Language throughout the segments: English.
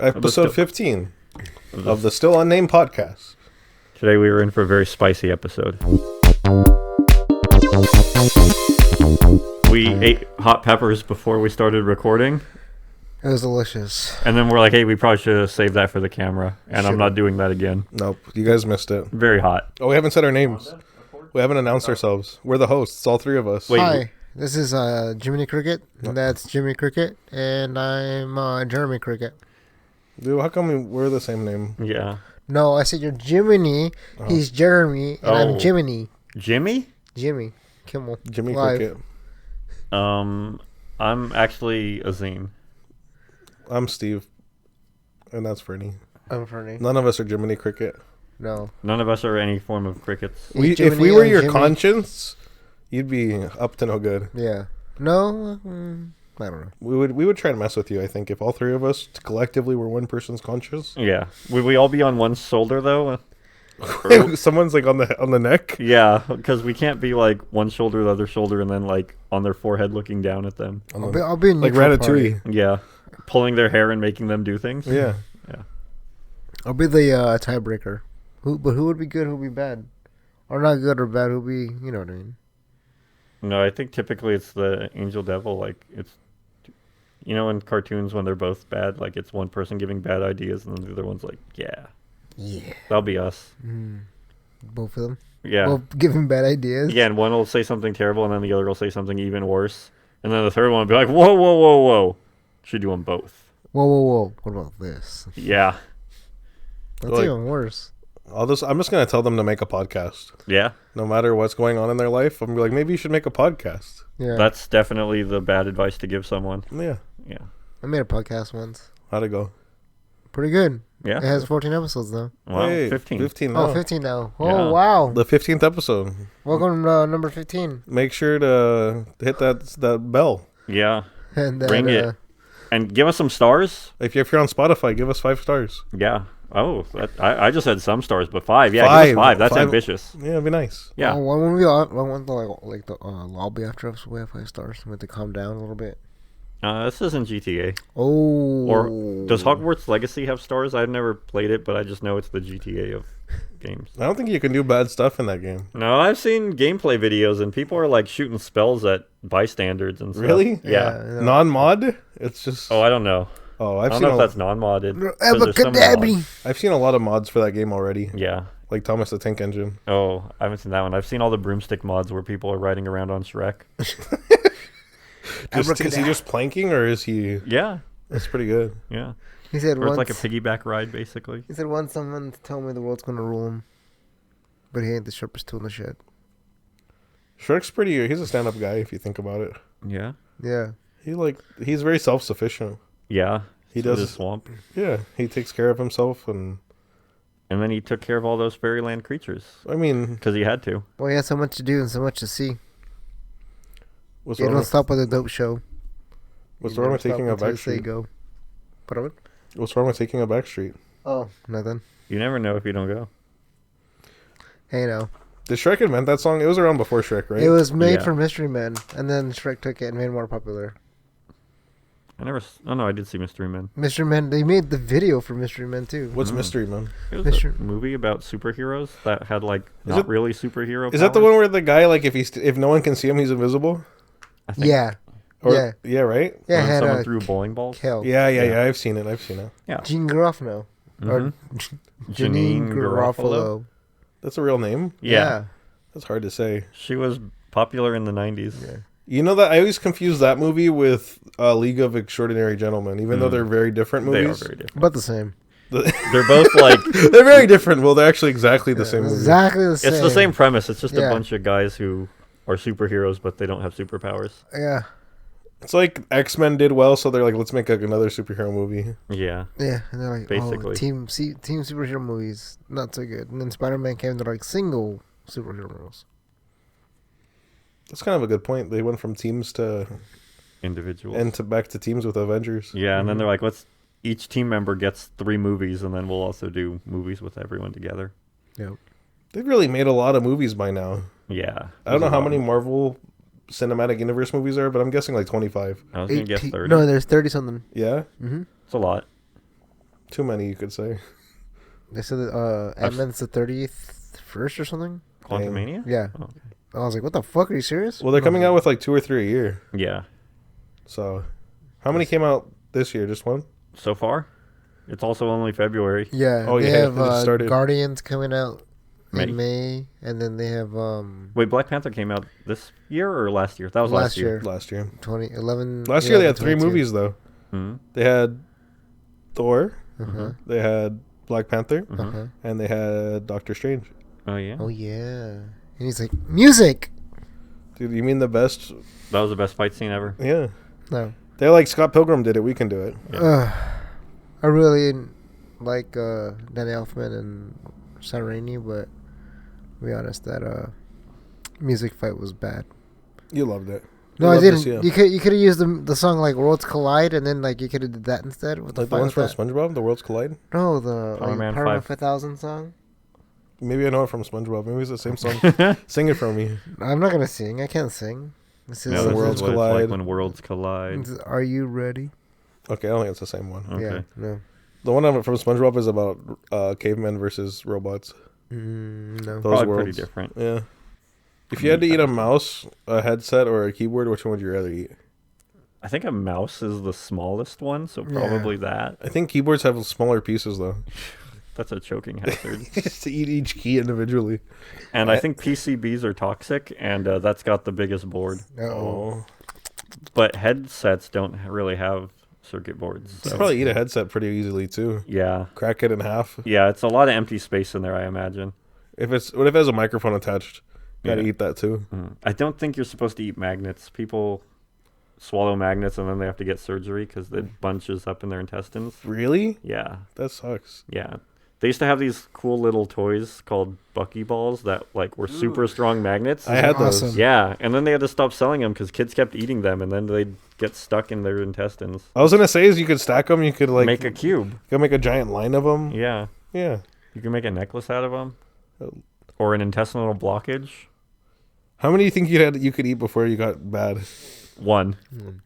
Episode 15 of the Still Unnamed podcast. Today we were in for a very spicy episode. We ate hot peppers before we started recording. It was delicious. And then we're like, hey, we probably should have saved that for the camera. And I'm not doing that again. Nope, you guys missed it. Very hot. Oh, we haven't said our names. We haven't announced ourselves. We're the hosts, all three of us. Wait. Hi, this is Jiminy Cricket. And that's Jimmy Cricket. And I'm Jeremy Cricket. Dude, how come we're the same name? Yeah. No, I said you're Jiminy. He's Jeremy. And I'm Jiminy. Jimmy? Jimmy Kimmel. Jimmy Live. Cricket. I'm actually Azim. I'm Steve. And that's Fernie. I'm Fernie. None of us are Jiminy Cricket. No. None of us are any form of crickets. He's If we Jiminy, were I'm your Jimmy. conscience, you'd be up to no good. Yeah. No? I don't know. We would try and mess with you, I think, if all three of us collectively were one person's conscience. Yeah. Would we all be on one shoulder, though? Someone's like on the neck. Yeah, because we can't be like one shoulder, the other shoulder, and then like on their forehead looking down at them. I'll be in Like neutral Ratatouille. party. Yeah. Pulling their hair and making them do things. Yeah. I'll be the tiebreaker. But who would be good, who would be bad? Or not good or bad, who would be, you know what I mean? No, I think typically it's the angel devil. Like, it's, you know, in cartoons when they're both bad, like it's one person giving bad ideas and then the other one's like, yeah. Yeah. That'll be us. Both of them? Yeah. Both giving bad ideas? Yeah, and one will say something terrible and then the other will say something even worse. And then the third one will be like, whoa, whoa, whoa, whoa. Should do them both. Whoa, whoa, whoa. What about this? Yeah. That's Like- even worse. I'm just going to tell them to make a podcast. Yeah. No matter what's going on in their life, I'm gonna be like, maybe you should make a podcast. Yeah. That's definitely the bad advice to give someone. Yeah. Yeah. I made a podcast once. How'd it go? Pretty good. Yeah. It has 14 episodes now. Well, Hey, 15. 15 now. Oh, 15 now. Oh, Yeah. wow. The 15th episode. Welcome to number 15. Make sure to hit that bell. Yeah. And then, Ring it. And give us some stars. If you're on Spotify, give us 5 stars. Yeah. Oh, I just said some stars, but 5. Yeah, give us 5. That's 5. ambitious. Yeah, it'd be nice. Yeah. Oh, when we all, I want the lobby after us, we have 5 stars. We have to calm down a little bit. This isn't GTA. Oh. Or does Hogwarts Legacy have stars? I've never played it, but I just know it's the GTA of games. I don't think you can do bad stuff in that game. No, I've seen gameplay videos, and people are like shooting spells at bystanders and stuff. Really? Yeah. Non-mod? It's just... Oh, I don't know. Oh, I don't know if that's non-modded. 'cause there's some Abracadabra. mods. I've seen a lot of mods for that game already. Yeah. Like Thomas the Tank Engine. Oh, I haven't seen that one. I've seen all the broomstick mods where people are riding around on Shrek. Is he just planking or is he... Yeah. That's pretty good. Yeah. He said Or it's once. like a piggyback ride, basically. He said once someone told me the world's gonna rule him, but he ain't the sharpest tool in the shed. Shrek's pretty... He's a stand-up guy if you think about it. Yeah. Yeah. He's very self-sufficient. Yeah. He Through does... the swamp. Yeah, he takes care of himself and... And then he took care of all those fairyland creatures. I mean... Because he had to. Well, he had so much to do and so much to see. What's You wrong don't with, stop with a dope show. what's You wrong never with taking a stop back until they street? go. Pardon? What's wrong with taking a back street? Oh, nothing. You never know if you don't go. Hey, no. Did Shrek invent that song? It was around before Shrek, right? It was made Yeah. for Mystery Men, and then Shrek took it and made it more popular. Oh, no, I did see Mystery Men. Mystery Men, they made the video for Mystery Men, too. What's Mystery Man? It was Mystery- a movie about superheroes that had, like, Is not it- really superhero Is that the powers. one where the guy, like, if no one can see him, he's invisible? I think. Yeah. Or, Yeah. Yeah, right? Yeah, When it had someone threw bowling balls. Kel. Yeah, Yeah. I've seen it. Yeah. Jean Garofalo. Or Mhm. Janine Garofalo. That's a real name? Yeah. That's hard to say. She was popular in the 90s. Yeah. You know that I always confuse that movie with League of Extraordinary Gentlemen, even though they're very different They are movies. very different. About the same. They're both like... They're very different. Well, they're actually exactly the same movie. Exactly the same. It's the same premise. It's just Yeah. a bunch of guys who are superheroes, but they don't have superpowers. Yeah. It's like X-Men did well, so they're like, let's make another superhero movie. Yeah. Yeah. And they're like, Basically. oh, team superhero movies, not so good. And then Spider-Man came to like single superhero movies. That's kind of a good point. They went from teams to... Individuals. And back to teams with Avengers. Yeah, and then they're like, each team member gets 3 movies, and then we'll also do movies with everyone together. Yep. They've really made a lot of movies by now. Yeah. I don't know how many Marvel Cinematic Universe movies there are, but I'm guessing like 25. I was going to guess 30. No, there's 30 something. Yeah? Mm-hmm. It's a lot. Too many, you could say. They said that Ant-Man's the 31st or something. Quantumania? Yeah. Oh, okay. I was like, what the fuck? Are you serious? Well, they're coming out with like 2 or 3 a year. Yeah. So, how many came out this year? Just one? So far, it's also only February. Yeah. Oh, they yeah, have it just started. Guardians coming out May. in May, and then they have Wait, Black Panther came out this year or last year? That was last year. Last year. 2011. Last year they had 3 movies though. Hmm. They had Thor. Uh-huh. They had Black Panther, Uh-huh. and they had Doctor Strange. Oh yeah. Oh yeah. And he's like, music. Dude, you mean the best? That was the best fight scene ever. Yeah. No. They're like Scott Pilgrim did it. We can do it. I really like Danny Elfman and Sam Raimi, but to be honest, that music fight was bad. You loved it. No, You I loved didn't. this, yeah. You could have used the song like "Worlds Collide" and then like you could have did that instead. What Like the fuck ones was from that? SpongeBob, The Worlds Collide. No, the Power Man Power Man 5. 5000 song. Maybe I know it from SpongeBob. Maybe it's the same song. Sing it for me. I'm not gonna sing. I can't sing. This is No, The this Worlds is what Collide. it's like when worlds collide. Are you ready? Okay, I don't think it's the same one. Okay. Yeah. No. The one from SpongeBob is about cavemen versus robots. No. Those Probably worlds. pretty different. Yeah. If you had to eat a mouse, a headset, or a keyboard, which one would you rather eat? I think a mouse is the smallest one, so probably that. I think keyboards have smaller pieces though. That's a choking hazard. Just to eat each key individually. And I think PCBs are toxic, and that's got the biggest board. Oh. But headsets don't really have circuit boards. You So. probably eat a headset pretty easily too. Yeah. Crack it in half. Yeah, it's a lot of empty space in there, I imagine. What if it has a microphone attached? Gotta Yeah. eat that too. I don't think you're supposed to eat magnets. People swallow magnets and then they have to get surgery because it bunches up in their intestines. Really? Yeah. That sucks. Yeah. They used to have these cool little toys called buckyballs that like were super strong magnets. I had those. Awesome. Yeah, and then they had to stop selling them because kids kept eating them, and then they'd get stuck in their intestines. I was gonna say is you could stack them. You could like Make a cube. You could make a giant line of them. Yeah, Yeah. you can make a necklace out of them, Oh. or an intestinal blockage. How many do you think you could eat before you got bad? One.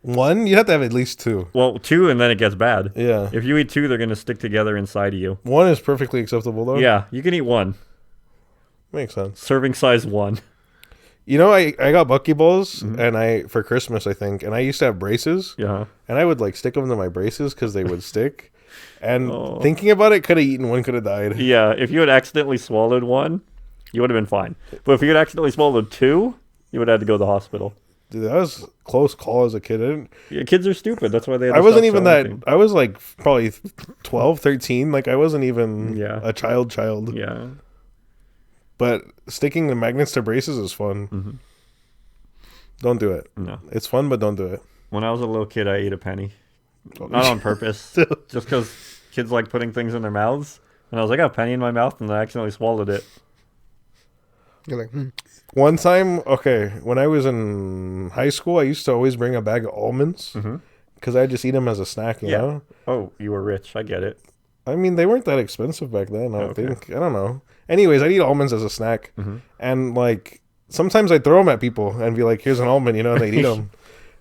One? You'd have to have at least 2. Well, 2, and then it gets bad. Yeah. If you eat 2, they're gonna stick together inside of you. 1 is perfectly acceptable though. Yeah, you can eat 1. Makes sense. Serving size 1. You know, I got buckyballs and for Christmas I think, and I used to have braces, Yeah. and I would like stick them to my braces because they would stick. And Oh. thinking about it, could have eaten one, could have died. Yeah, if you had accidentally swallowed 1, you would have been fine. But if you had accidentally swallowed 2, you would have had to go to the hospital. Dude, that was close call as a kid. Yeah, kids are stupid. That's why they. Had to I wasn't stop even selling that. things. I was like probably 12, 13. Like I wasn't even Yeah. a child. Yeah. But sticking the magnets to braces is fun. Mhm. Don't do it. No. It's fun, but don't do it. When I was a little kid, I ate a penny. Not on purpose. Just because kids like putting things in their mouths. And I was like, I got a penny in my mouth, and I accidentally swallowed it. You're like, One time, okay, when I was in high school, I used to always bring a bag of almonds because I just eat them as a snack, you know? Oh, you were rich. I get it. I mean, they weren't that expensive back then, I don't Okay. think. I don't know. Anyways, I'd eat almonds as a snack. And, like, sometimes I'd throw them at people and be like, here's an almond, you know, and they'd eat them.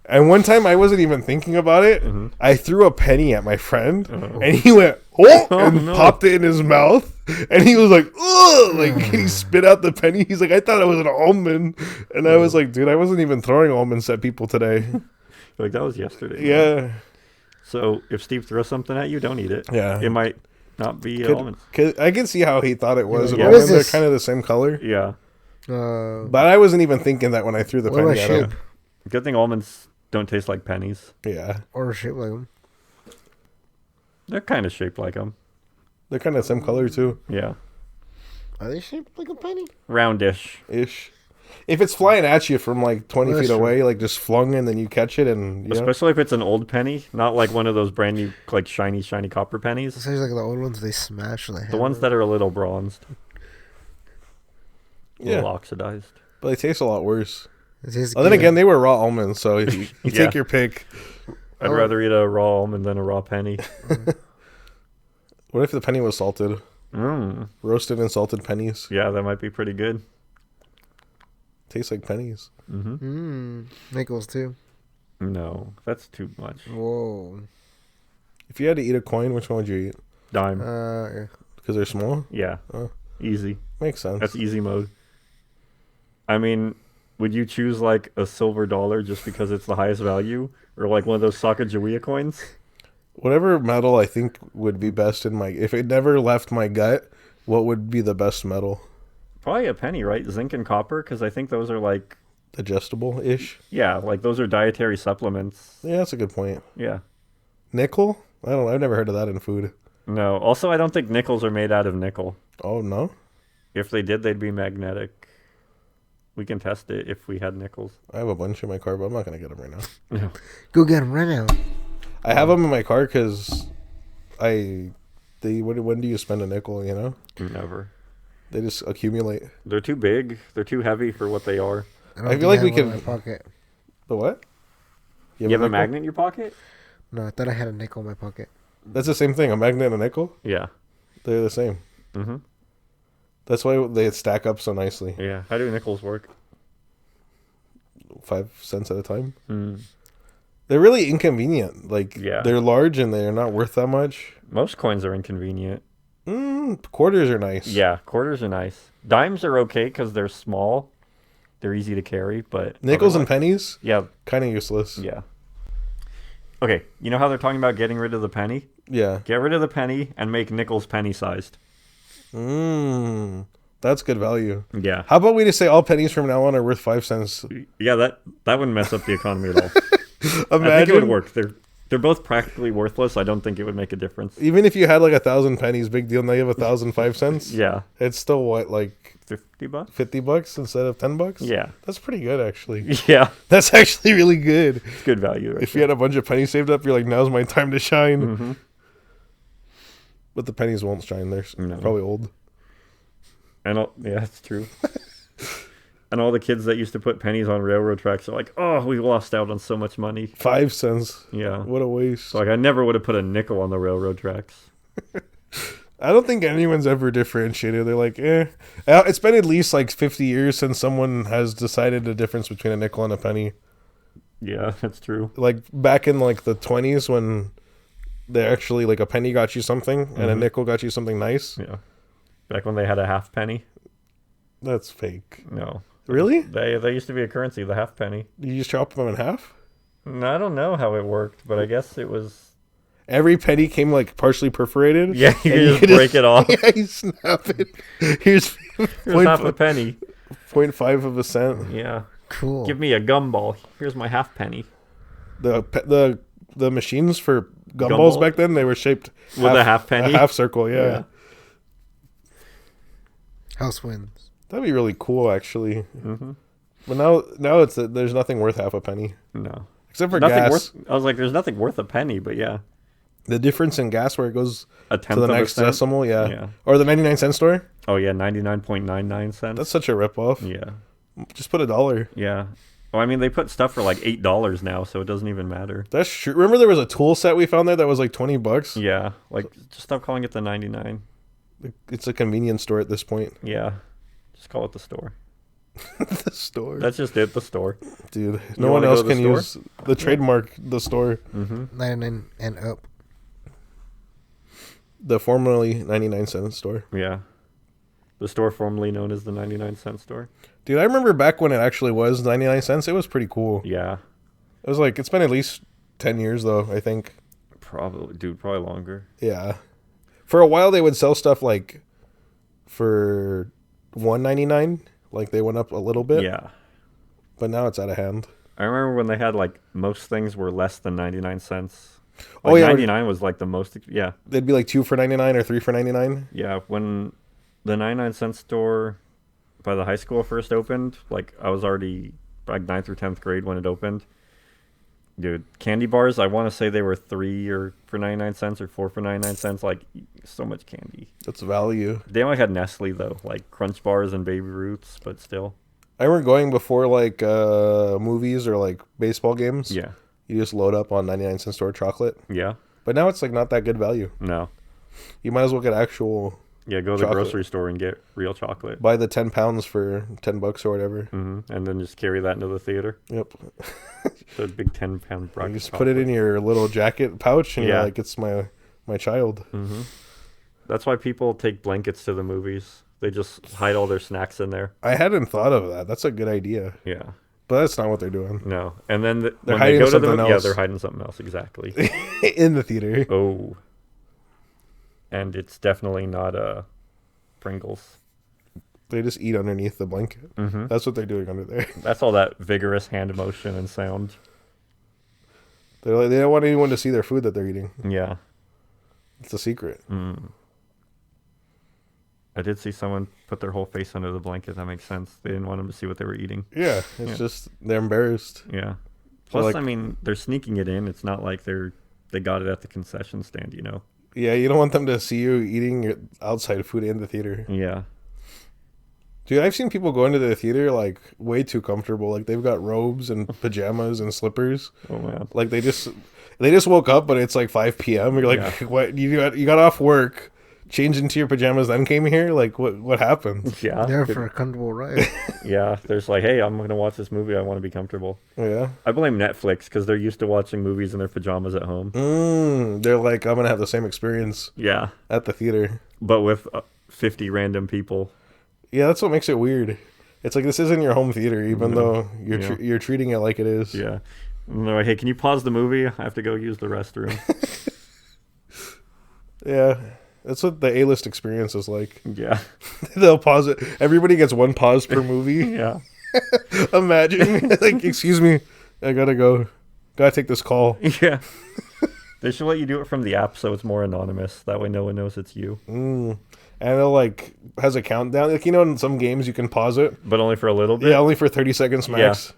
And one time I wasn't even thinking about it. I threw a penny at my friend, and he went, oh, and no. popped it in his mouth. And he was like, ugh, like he spit out the penny. He's like, I thought it was an almond. And I was like, dude, I wasn't even throwing almonds at people today. Like, that was yesterday. Yeah. So if Steve throws something at you, don't eat it. Yeah. It might not be Could- almonds. I can see how he thought it was an Yeah. What is almond. They're this? kind of the same color. Yeah. But I wasn't even thinking that when I threw the what about penny at shape? him. Good thing almonds don't taste like pennies. Yeah. Or shape like them? They're kind of shaped like them. They're kind of the same color, too. Yeah. Are they shaped like a penny? Roundish. Ish. If it's flying at you from like 20 Well, feet that's true. away, like just flung and then you catch it and, you know. Especially if it's an old penny, not like one of those brand new, like shiny copper pennies. It sounds like the old ones they smash with a The ones that are a little bronzed, a Yeah. little oxidized. But they taste a lot worse. It tastes Well, then good. again, they were raw almonds, so you Yeah. take your pick. I'd Oh. rather eat a raw almond than a raw penny. What if the penny was salted? Mm. Roasted and salted pennies. Yeah, that might be pretty good. Tastes like pennies. Nickels too. No, that's too much. Whoa. If you had to eat a coin, which one would you eat? Dime. Because they're small? Yeah. Oh. Easy. Makes sense. That's easy mode. I mean, would you choose like a silver dollar just because it's the highest value? Or like one of those Sacagawea coins? Whatever metal I think would be best in my... If it never left my gut, what would be the best metal? Probably a penny, right? Zinc and copper, because I think those are like... Digestible-ish? Yeah, like those are dietary supplements. Yeah, that's a good point. Yeah. Nickel? I've never heard of that in food. No. Also, I don't think nickels are made out of nickel. Oh, no? If they did, they'd be magnetic. We can test it if we had nickels. I have a bunch in my car, but I'm not going to get them right now. No. Go get them right now. I have them in my car because when do you spend a nickel, you know? Never. They just accumulate. They're too big. They're too heavy for what they are. I feel like we could... In my pocket. The what? You have a magnet in your pocket? No, I thought I had a nickel in my pocket. That's the same thing. A magnet and a nickel? Yeah. They're the same. Mm-hmm. That's why they stack up so nicely. Yeah. How do nickels work? 5 cents at a time. Mm. They're really inconvenient. Like, Yeah. they're large and they're not worth that much. Most coins are inconvenient. Quarters are nice. Yeah, quarters are nice. Dimes are okay because they're small. They're easy to carry, but... Nickels and pennies? Yeah. Kind of useless. Yeah. Okay, you know how they're talking about getting rid of the penny? Yeah. Get rid of the penny and make nickels penny-sized. That's good value. Yeah. How about we just say all pennies from now on are worth 5 cents? Yeah, that wouldn't mess up the economy at all. Imagine, I think it would work. They're both practically worthless. I don't think it would make a difference. even if you had like 1,000 pennies, big deal. Now you have 1,000 5 cents. Yeah. It's still what, like $50? $50 instead of $10? Yeah. That's pretty good, actually. Yeah. That's actually really good. It's good value. Right If you had a bunch of pennies saved up, you're like, now's my time to shine. Mm-hmm. But the pennies won't shine. They're probably old. Yeah, that's true. And all the kids that used to put pennies on railroad tracks are like, oh, we lost out on so much money. 5 cents. Yeah. What a waste. So, like, I never would have put a nickel on the railroad tracks. I don't think anyone's ever differentiated. They're like, It's been at least like 50 years since someone has decided the difference between a nickel and a penny. Yeah, that's true. Like back in like the 20s when they actually, like, a penny got you something and a nickel got you something nice. Yeah. Back when they had a half penny. That's fake. No. Really? They used to be a currency, the half penny. You just chop them in half? I don't know how it worked, but I guess it was... Every penny came like partially perforated. Yeah, you could just break it off. Yeah, you snap it. Here's half a penny. 0.5 of a cent. Yeah. Cool. Give me a gumball. Here's my half penny. The machines for gumballs back then, they were shaped with a half penny, a half circle. Yeah. House wins. That'd be really cool, actually. Mm-hmm. But now there's nothing worth half a penny. No, except for nothing gas. I was like, there's nothing worth a penny, but yeah. The difference in gas where it goes a tenth to the of next a cent? decimal, yeah. Or the 99-cent store. Oh yeah, 99.99 cents. That's such a ripoff. Yeah. Just put $1. Yeah. Well, I mean, they put stuff for like $8 now, so it doesn't even matter. That's true. Remember there was a tool set we found there that was like $20? Yeah. Like, just stop calling it the 99. It's a convenience store at this point. Yeah. Just call it the store. The store. That's just it, the store. Dude, no one else can use the trademark, the store. Mm-hmm. 99 and up. The formerly 99-cent store. Yeah. The store formerly known as the 99-cent store. Dude, I remember back when it actually was 99 cents. It was pretty cool. Yeah. It was like, it's been at least 10 years, though, I think. Probably longer. Yeah. For a while, they would sell stuff like for $1.99. Like, they went up a little bit. Yeah. But now it's out of hand. I remember when they had, like, most things were less than 99 cents. Like, oh, yeah. 99 was, like, the most... Yeah. They'd be, like, 2 for 99 or 3 for 99. Yeah, when the 99-cent store by the high school first opened, like, I was already, like, 9th or 10th grade when it opened. Dude, candy bars, I want to say they were 3 for 99 cents or 4 for 99 cents. Like, so much candy. That's value. They only had Nestle, though, like Crunch Bars and Baby Roots, but still. I remember going before, like, movies or, like, baseball games. Yeah. You just load up on 99-cent store chocolate. Yeah. But now it's, like, not that good value. No. You might as well get actual... Yeah, go to the grocery store and get real chocolate. Buy the 10 pounds for $10 or whatever. Mm-hmm. And then just carry that into the theater. Yep. So a big 10-pound You just put it in your little jacket pouch and you're like, it's my child. Mm-hmm. That's why people take blankets to the movies. They just hide all their snacks in there. I hadn't thought of that. That's a good idea. Yeah. But that's not what they're doing. No. And then They're when they hiding go to the something movie, yeah, else. they're hiding something else. Exactly. In the theater. Oh. And it's definitely not Pringles. They just eat underneath the blanket. Mm-hmm. That's what they're doing under there. That's all that vigorous hand motion and sound. They're like, they don't want anyone to see their food that they're eating. Yeah. It's a secret. Mm. I did see someone put their whole face under the blanket. That makes sense. They didn't want them to see what they were eating. Yeah, it's just they're embarrassed. Yeah. Plus, like- I mean, they're sneaking it in. It's not like they got it at the concession stand, you know? Yeah, you don't want them to see you eating your outside food in the theater. Yeah. Dude, I've seen people go into the theater like way too comfortable. Like they've got robes and pajamas and slippers. Oh, man. Like they just woke up, but it's like 5 p.m. You're like, Yeah. what? You got off work, changed into your pajamas, then came here. Like what happened? Yeah. There for a comfortable ride. Yeah. There's like, hey, I'm going to watch this movie. I want to be comfortable. Yeah. I blame Netflix because they're used to watching movies in their pajamas at home. They're like, I'm gonna have the same experience Yeah. at the theater. But with 50 random people. Yeah, that's what makes it weird. It's like this isn't your home theater, even though you're Yeah. you're treating it like it is. Yeah. And they're like, hey, can you pause the movie? I have to go use the restroom. Yeah, that's what the A-list experience is like. Yeah. They'll pause it. Everybody gets one pause per movie. Yeah. Imagine, like, excuse me, I gotta go. Gotta take this call. Yeah. They should let you do it from the app so it's more anonymous. That way no one knows it's you. And it like has a countdown. Like, you know, in some games you can pause it. But only for a little bit? Yeah, only for 30 seconds max.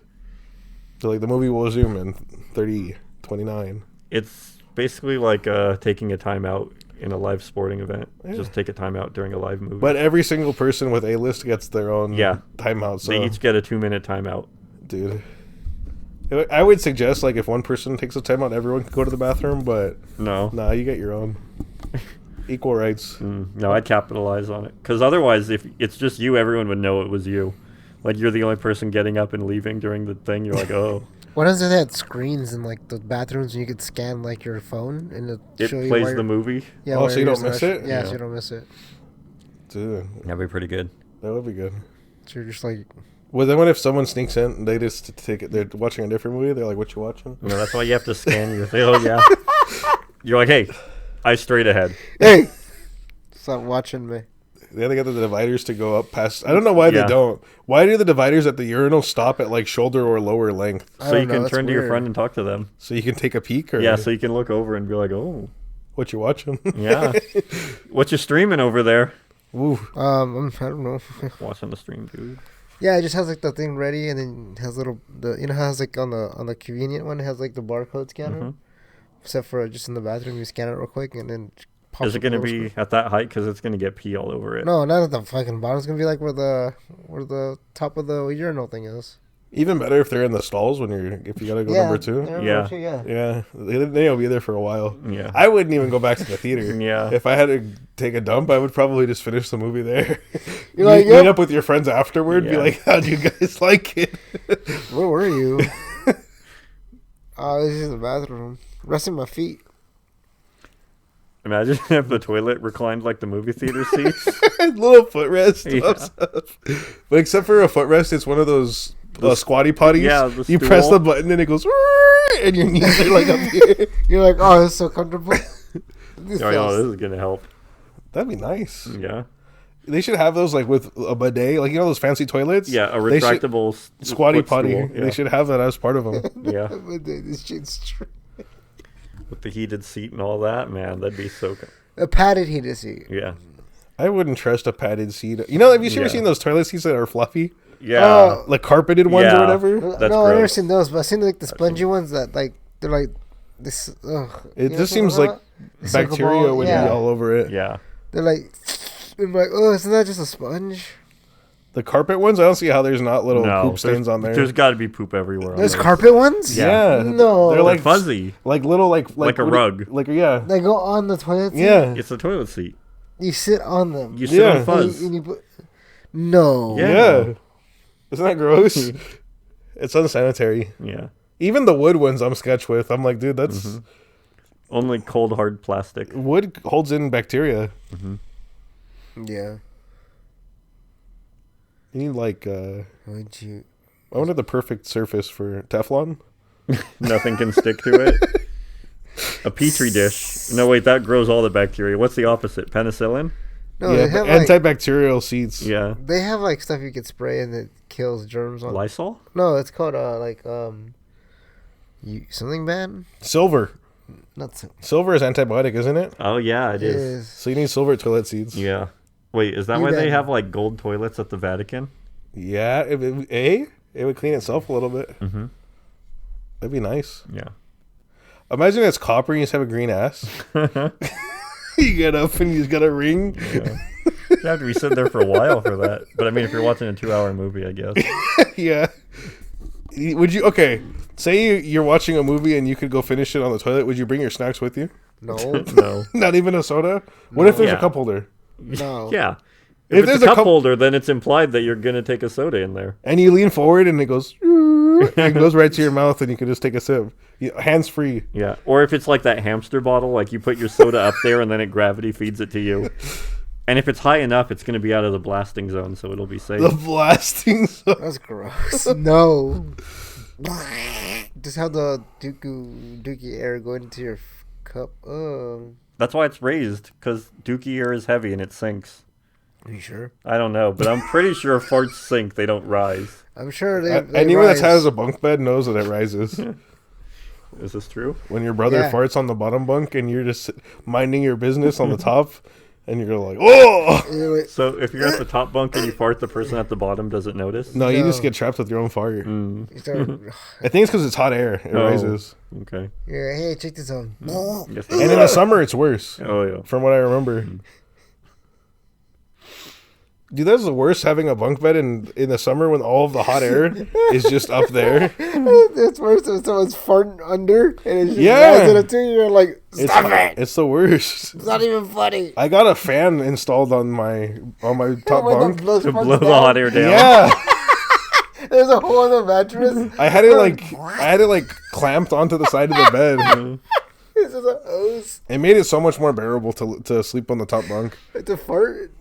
So like the movie will resume in 30, 29. It's basically like taking a timeout in a live sporting event. Yeah. Just take a timeout during a live movie. But every single person with A-list gets their own timeout. So, they each get a 2-minute timeout. dude, I would suggest like if one person takes a timeout, everyone can go to the bathroom. But No. nah, you get your own. Equal rights. No, I'd capitalize on it. Because otherwise, if it's just you, everyone would know it was you. Like, you're the only person getting up and leaving during the thing. You're like, oh. What if they had screens in like the bathrooms and you could scan like your phone and It show you plays where the you're- movie. Yeah, Oh, where so you you're don't miss supposed- it? Yeah, Yeah. so you don't miss it. Dude, That'd be pretty good. that would be good. So you're just like, Well, then what if someone sneaks in and they just take it? They're watching a different movie. They're like, "What you watching?" You know, that's why you have to scan your thing. Oh, yeah. You're like, hey, eyes straight ahead. hey, stop watching me. They had to get the dividers to go up past. I don't know why Yeah. they don't. Why do the dividers at the urinal stop at like shoulder or lower length I So don't you know, can that's turn to your weird. friend and talk to them. so you can take a peek? Or Yeah, so you can look over and be like, oh, what you watching? yeah. What you streaming over there? Ooh, I don't know. Watching the stream, dude. Yeah, it just has like the thing ready, and then has little has like on the convenient one, it has like the barcode scanner. Mhm. Except for just in the bathroom, you scan it real quick, and then pops Is it up going to the little be at that height? Because it's going to get pee all over it. screen. No, not at the fucking bottom. It's gonna be like where the top of the urinal thing is. even better if they're in the stalls if you gotta go number two. Yeah. Yeah. Yeah, they'll be there for a while. Yeah. I wouldn't even go back to the theater. Yeah. If I had to take a dump, I would probably just finish the movie there. You're like, meet yep. up with your friends afterward. Be Yeah. like, how do you guys like it? Where were you? This is the bathroom. Resting my feet. Imagine if the toilet reclined like the movie theater seats. Little footrest Yeah. stuff. But except for a footrest, it's one of those squatty potties. Yeah, the you press stool. the button and it goes, "Whirr," and your knees are like up here. You're like, oh, it's so comfortable. This Oh, feels- this is going to help. That'd be nice. Yeah. They should have those like with a bidet, like you know those fancy toilets. Yeah, a They should- retractable squatty footstool. potty. Yeah. They should have that as part of them. Yeah. But this shit's true. With the heated seat and all that, man, that'd be so good. A padded heated seat. Yeah. I wouldn't trust a padded seat. You know, have you ever Yeah. seen those toilet seats that are fluffy, Yeah. like carpeted ones Yeah. or whatever? No, That's I've never gross. seen those, but I've seen like the spongy ones that like they're like this. Ugh, It you know just what I'm seems talking like about? It's like a bacteria ball, would yeah. be all over it. Yeah. They're like, I'm like, oh, isn't that just a sponge? The carpet ones, I don't see how there's not little No. poop stains on there. There's got to be poop everywhere. on There's those. carpet ones. Yeah. No. They're They're like fuzzy. like little like a what do you- rug. Like yeah, They go on the toilet seat. yeah. It's a toilet seat. You sit on them. You sit Yeah. on fuzz. And you put, no. Yeah. Yeah. Isn't that gross? It's unsanitary. Yeah. Even the wood ones I'm sketched with. I'm like, dude, that's Only cold, hard plastic. Wood holds in bacteria. Yeah. You need like Would you? I wanted the perfect surface for Teflon. Nothing can stick to it. A petri dish. No, wait, that grows all the bacteria. What's the opposite? Penicillin? No, Yeah, they have but antibacterial seeds. Yeah. They have like stuff you could spray and it kills germs on. Lysol? No, it's called something bad. Silver. Not so. Silver is antibiotic, isn't it? Oh, yeah, it is. So you need silver toilet seeds. Yeah. Wait, is that why they have like gold toilets at the Vatican? Yeah, it would clean itself a little bit. Mm-hmm. That'd be nice. Yeah. Imagine it's copper and you just have a green ass. You get up and you just got a ring. Yeah. You have to be sitting there for a while for that. But I mean, if you're watching a 2-hour movie, I guess. Yeah. Would you, okay, say you're watching a movie and you could go finish it on the toilet. Would you bring your snacks with you? No. No. Not even a soda? What if there's a cup holder? No. Yeah. If there's it's a cup holder, then it's implied that you're going to take a soda in there. And you lean forward and it goes, and it goes right to your mouth and you can just take a sip. Hands free. Yeah. Or if it's like that hamster bottle, like you put your soda up there and then it gravity feeds it to you. And if it's high enough, it's going to be out of the blasting zone, so it'll be safe. The blasting zone. That's gross. No. Just have the dookie air go into your cup. Oh. That's why it's raised, because dookie air is heavy and it sinks. Are you sure? I don't know, but I'm pretty sure farts sink, they don't rise. I'm sure they Anyone rise. that has a bunk bed knows that it rises. Is this true? When your brother farts on the bottom bunk and you're just minding your business on the top, and you're like, oh! So if you're at the top bunk and you fart, the person at the bottom doesn't notice? No, you just get trapped with your own fart. You start, I think it's because it's hot air. It rises. Okay. yeah, hey, check this out. Yes, And in the summer, it's worse. oh, yeah. From what I remember. Dude, that's the worst, having a bunk bed in the summer when all of the hot air is just up there. It's worse when someone's farting under and it's just Yeah. rising up to you. You're like, stop it! It's the worst. It's not even funny. I got a fan installed on my top bunk. To blow the hot air down. Yeah. There's a hole in the mattress. I had it like clamped onto the side of the bed. This is a hose. It made it so much more bearable to sleep on the top bunk. It's a fart.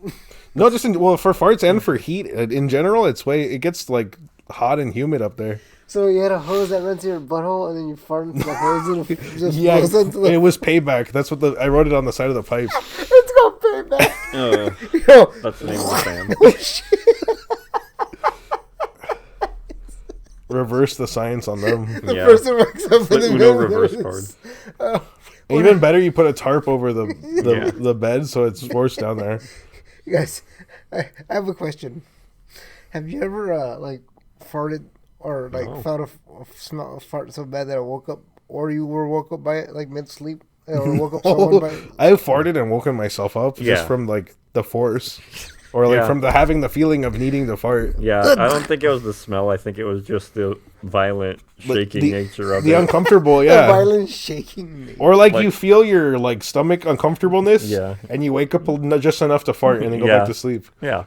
No, just for farts and for heat in general, it gets like hot and humid up there. So you had a hose that went to your butthole, and then you fart into the hose, and it just Yeah, blows into the. it was payback. That's what I wrote it on the side of the pipe. It's called payback. Yo, That's the name of the band. Reverse the science on them. the person wakes up Put in the Uno middle. reverse card. Even better, you put a tarp over the bed so it's forced down there. You guys, I have a question. Have you ever farted or felt a smell of fart so bad that I woke up, or you were woke up by it like mid sleep, or woke up someone by it? I've farted and woken myself up just from like the force, or like from having the feeling of needing to fart. Yeah, I don't think it was the smell. I think it was just the violent shaking nature of the it. uncomfortable, The yeah. violent shaking. Or like you feel your like stomach uncomfortableness, Yeah. and you wake up just enough to fart and then go back to sleep. Yeah.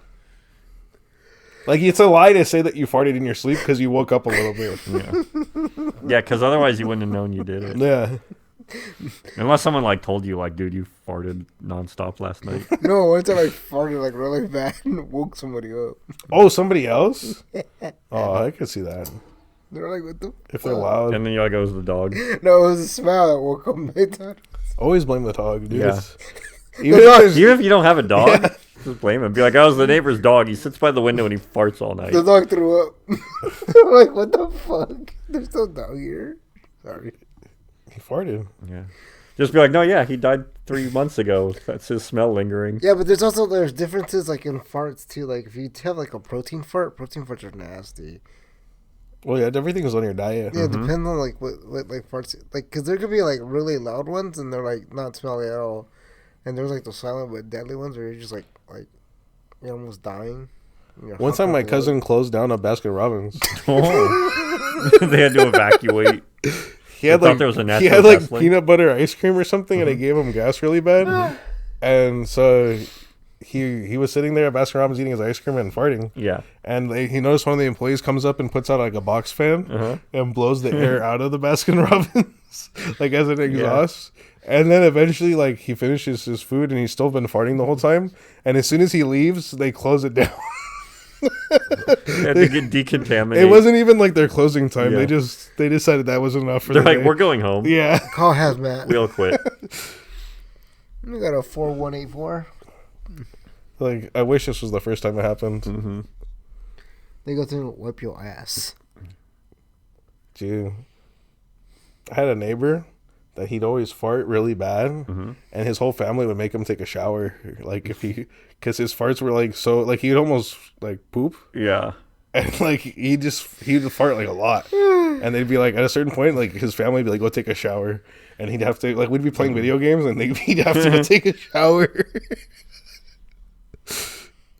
Like it's a lie to say that you farted in your sleep because you woke up a little bit. Yeah, because otherwise you wouldn't have known you did it. Yeah. Unless someone like told you, like, dude, you farted nonstop last night. No, one time I farted like really bad and woke somebody up. Oh, somebody else? Oh, I could see that. They're like, what the If they're loud. And then you're like, it was the dog. No, it was a smell that woke up my dad. Always blame the dog, dude. Yeah. Even if Even if you don't have a dog, just blame him. Be like, I was the neighbor's dog. He sits by the window and he farts all night. The dog threw up. I'm like, what the fuck? There's no dog here. Sorry. he farted. Yeah. Just be like, no, yeah, he died 3 months ago. That's his smell lingering. Yeah, but there's differences like in farts too. Like if you have like a protein farts are nasty. Well, yeah, everything is on your diet. Yeah, it depends on like what like farts like because there could be like really loud ones and they're like not smelly at all, and there's like the silent but deadly ones where you're just like you're almost dying. One time, my cousin closed down a Baskin Robbins. Oh. They had to evacuate. He had I thought like there was a he natural had like gas leak. peanut butter ice cream or something, and I gave him gas really bad, and so he was sitting there at Baskin Robbins eating his ice cream and farting. Yeah. And he noticed one of the employees comes up and puts out like a box fan and blows the air out of the Baskin Robbins like as an exhaust. And then eventually, like, he finishes his food and he's still been farting the whole time. And as soon as he leaves, they close it down. They had to get decontaminated. It wasn't even like their closing time. Yeah. They decided that was enough for They're the like, day. we're going home. Yeah. Call hazmat. We'll quit. We got a 4184. Like, I wish this was the first time it happened. Mm-hmm. They go through and whip your ass. Dude. I had a neighbor that he'd always fart really bad, and his whole family would make him take a shower, like because his farts were like so, like he'd almost like poop, Yeah. and like he'd fart like a lot, and they'd be like at a certain point, like his family would be like, go take a shower, and he'd have to like we'd be playing video games, and he'd have to go take a shower.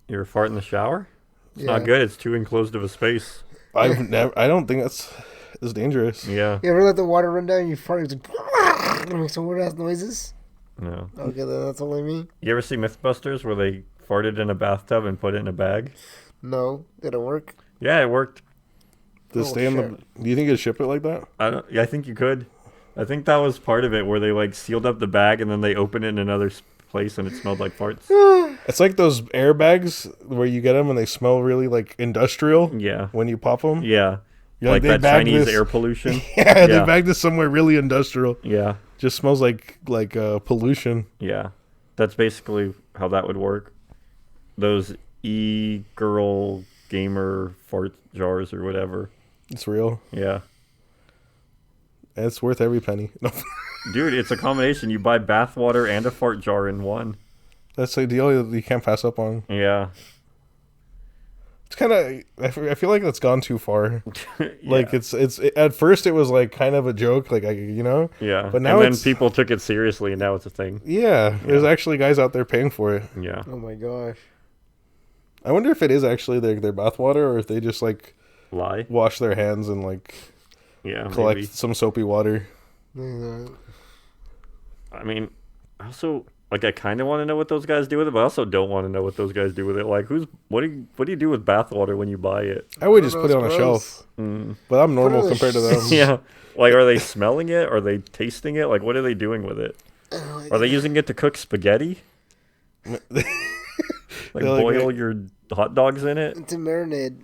You ever fart in the shower? It's Yeah. not good. It's too enclosed of a space. I don't think that's dangerous. Yeah. You ever let the water run down and you fart? It's like, make some weird ass noises. No. Okay, then that's only me. You ever see Mythbusters where they farted in a bathtub and put it in a bag? No, didn't work. Yeah, it worked. To stay in the. Do you think you'd ship it like that? I think you could. I think that was part of it where they like sealed up the bag and then they opened it in another place and it smelled like farts. It's like those airbags where you get them and they smell really like industrial. Yeah. When you pop them. Yeah. You're Like they that bagged Chinese this- air pollution. Yeah, they Yeah. bagged this somewhere really industrial. Yeah. Just smells like pollution. Yeah. That's basically how that would work. Those e-girl gamer fart jars or whatever. It's real. Yeah. And it's worth every penny. No, Dude, it's a combination. You buy bath water and a fart jar in one. that's the deal you can't pass up on. Yeah. It's kind of. I feel like that's gone too far. Yeah. Like it's at first it was like kind of a joke, like Yeah. But now and then it's people took it seriously and now it's a thing. yeah. There's actually guys out there paying for it. Yeah. Oh my gosh. I wonder if it is actually their bath water or if they just like Lie. wash their hands and like Yeah. collect Maybe. some soapy water. I mean, also, like, I kind of want to know what those guys do with it, but I also don't want to know what those guys do with it. Like, what do you do with bathwater when you buy it? I would just put it on a shelf. But I'm normal on the compared to them. Yeah. Like, are they smelling it? Are they tasting it? Like, what are they doing with it? Are they using it to cook spaghetti? Like, They're like, boil your hot dogs in it? To marinade,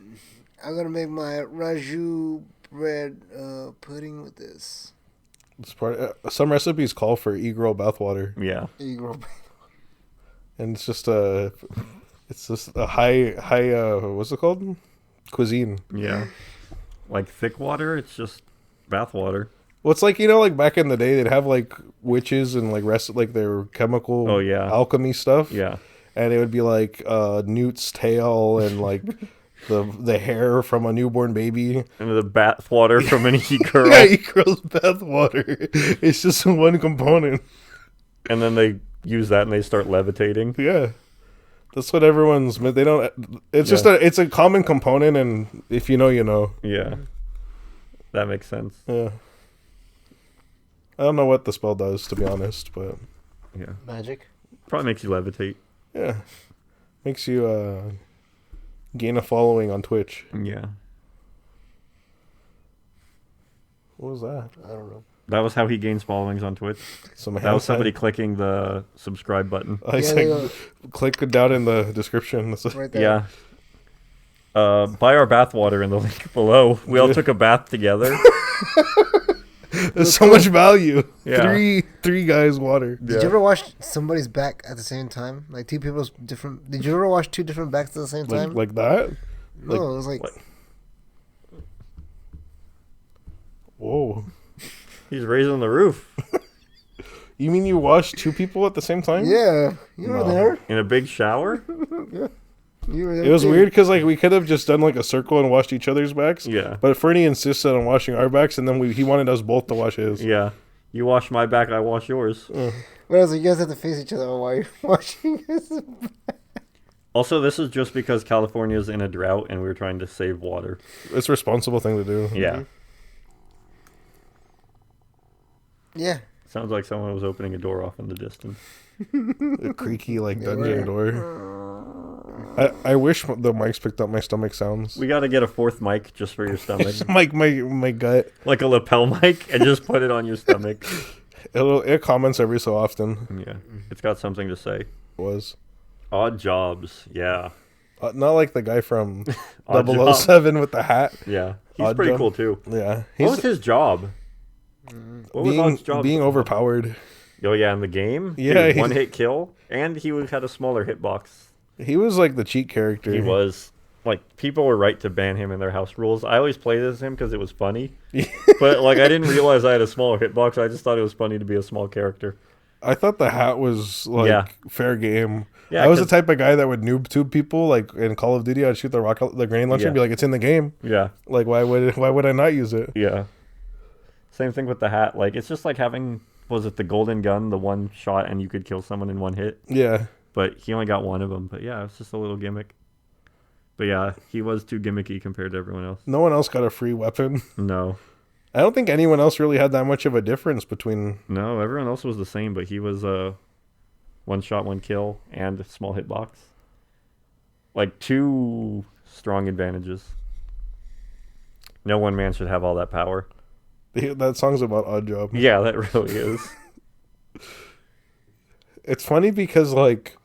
I'm gonna make my raju bread pudding with this. It's some recipes call for e-girl bathwater, Yeah. and it's just a high what's it called? Cuisine. Yeah. Like, thick water, it's just bath water. Well, it's like like back in the day they'd have like witches and like like their chemical Oh, yeah. alchemy stuff. Yeah. And it would be like newt's tail and like the hair from a newborn baby. And the bath water from an e-girl. Yeah, e-girl's bathwater. It's just one component. And then they use that and they start levitating. Yeah. That's what everyone's. They don't. It's just it's a common component, and if you know, you know. Yeah. That makes sense. Yeah. I don't know what the spell does, to be honest, but Yeah. Magic. Probably makes you levitate. yeah, makes you gain a following on Twitch. Yeah. What was that? I don't know. That was how he gains followings on Twitch. Some That was somebody clicking the subscribe button. I Yeah, said, they go- click it down in the description. That's Right there. Yeah. Buy our bath water in the link below. We all took a bath together. There's so much value. Yeah. Three guys water. Did you ever watch somebody's back at the same time? Like two people's different. Did you ever watch two different backs at the same time? Like that? No, it was like What? Whoa. He's raising the roof You mean you watched two people at the same time? yeah. You were No. there. in a big shower. You were there. It was too. weird because like we could have just done like a circle and watched each other's backs. Yeah. But Fernie insisted on watching our backs, and then he wanted us both to watch his. Yeah. You wash my back, I wash yours. But I was like, you guys have to face each other while you're watching this. Also, this is just because California's in a drought and we're trying to save water. It's a responsible thing to do. Yeah. Yeah. Sounds like someone was opening a door off in the distance. A creaky like They dungeon were. door. I wish the mics picked up my stomach sounds. We got to get a fourth mic just for your stomach. my gut. Like a lapel mic and just put it on your stomach. It comments every so often. Yeah. It's got something to say. It was. Odd Jobs. Yeah. Not like the guy from Odd 007 with the hat. Yeah. He's Odd pretty Job. cool too. Yeah. What was his job? What was Odd's job? Being overpowered. Oh yeah, in the game? Yeah. Dude, one hit kill. And he had a smaller hitbox. He was like the cheat character. He was. Like, people were right to ban him in their house rules. I always played as him because it was funny. But, like, I didn't realize I had a smaller hitbox. I just thought it was funny to be a small character. I thought the hat was, like, fair game. Yeah, I was the type of guy that would noob tube people, like, in Call of Duty. I'd shoot the grenade launcher and be like, it's in the game. Yeah. Like, why would I not use it? Yeah. Same thing with the hat. Like, it's just like having, was it the golden gun, the one shot, and you could kill someone in one hit? Yeah. But he only got one of them. But, yeah, it's just a little gimmick. But yeah, he was too gimmicky compared to everyone else. No one else got a free weapon. No. I don't think anyone else really had that much of a difference between... No, everyone else was the same, but he was one shot, one kill, and a small hitbox. Like, two strong advantages. No one man should have all that power. That song's about Odd Job. Yeah, that really is. It's funny because, like...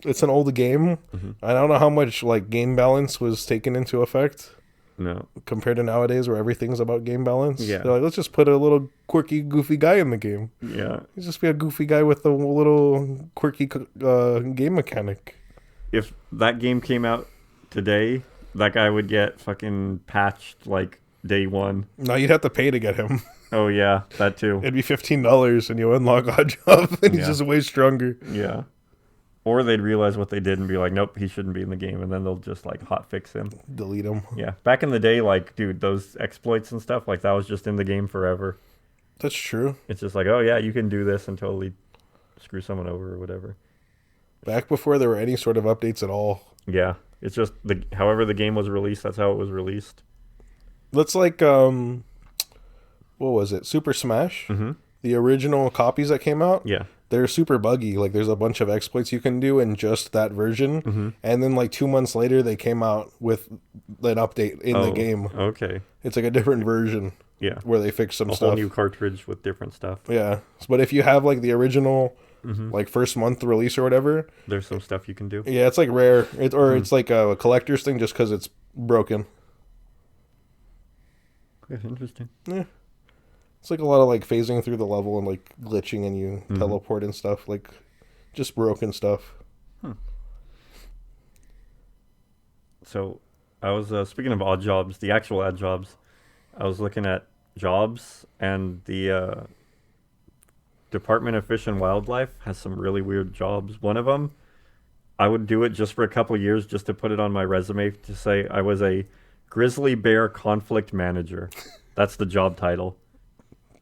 It's an old game. Mm-hmm. I don't know how much like game balance was taken into effect. No. Compared to nowadays where everything's about game balance. Yeah. They're like, let's just put a little quirky, goofy guy in the game. Yeah. Let's just be a goofy guy with a little quirky game mechanic. If that game came out today, that guy would get fucking patched like day one. No, you'd have to pay to get him. Oh, yeah. That too. It'd be $15 and you unlock Odd Job and he's just way stronger. Yeah. Or they'd realize what they did and be like, nope, he shouldn't be in the game. And then they'll just, like, hotfix him. Delete him. Yeah. Back in the day, like, dude, those exploits and stuff, like, that was just in the game forever. That's true. It's just like, oh, yeah, you can do this and totally screw someone over or whatever. Back before there were any sort of updates at all. Yeah. It's just, however the game was released, that's how it was released. That's like, what was it? Super Smash? Mm-hmm. The original copies that came out? Yeah. They're super buggy. Like, there's a bunch of exploits you can do in just that version. Mm-hmm. And then, like, 2 months later, they came out with an update in the game. Okay. It's like a different version. Yeah. Where they fix some stuff. A whole new cartridge with different stuff. Yeah. But if you have, like, the original, like, first month release or whatever. There's some stuff you can do. Yeah, it's, like, rare. It's, like, a collector's thing just because it's broken. That's interesting. Yeah. It's like a lot of like phasing through the level and like glitching and you teleport and stuff, like just broken stuff. So I was speaking of odd jobs, the actual odd jobs, I was looking at jobs and the Department of Fish and Wildlife has some really weird jobs. One of them, I would do it just for a couple years just to put it on my resume to say I was a grizzly bear conflict manager. That's the job title.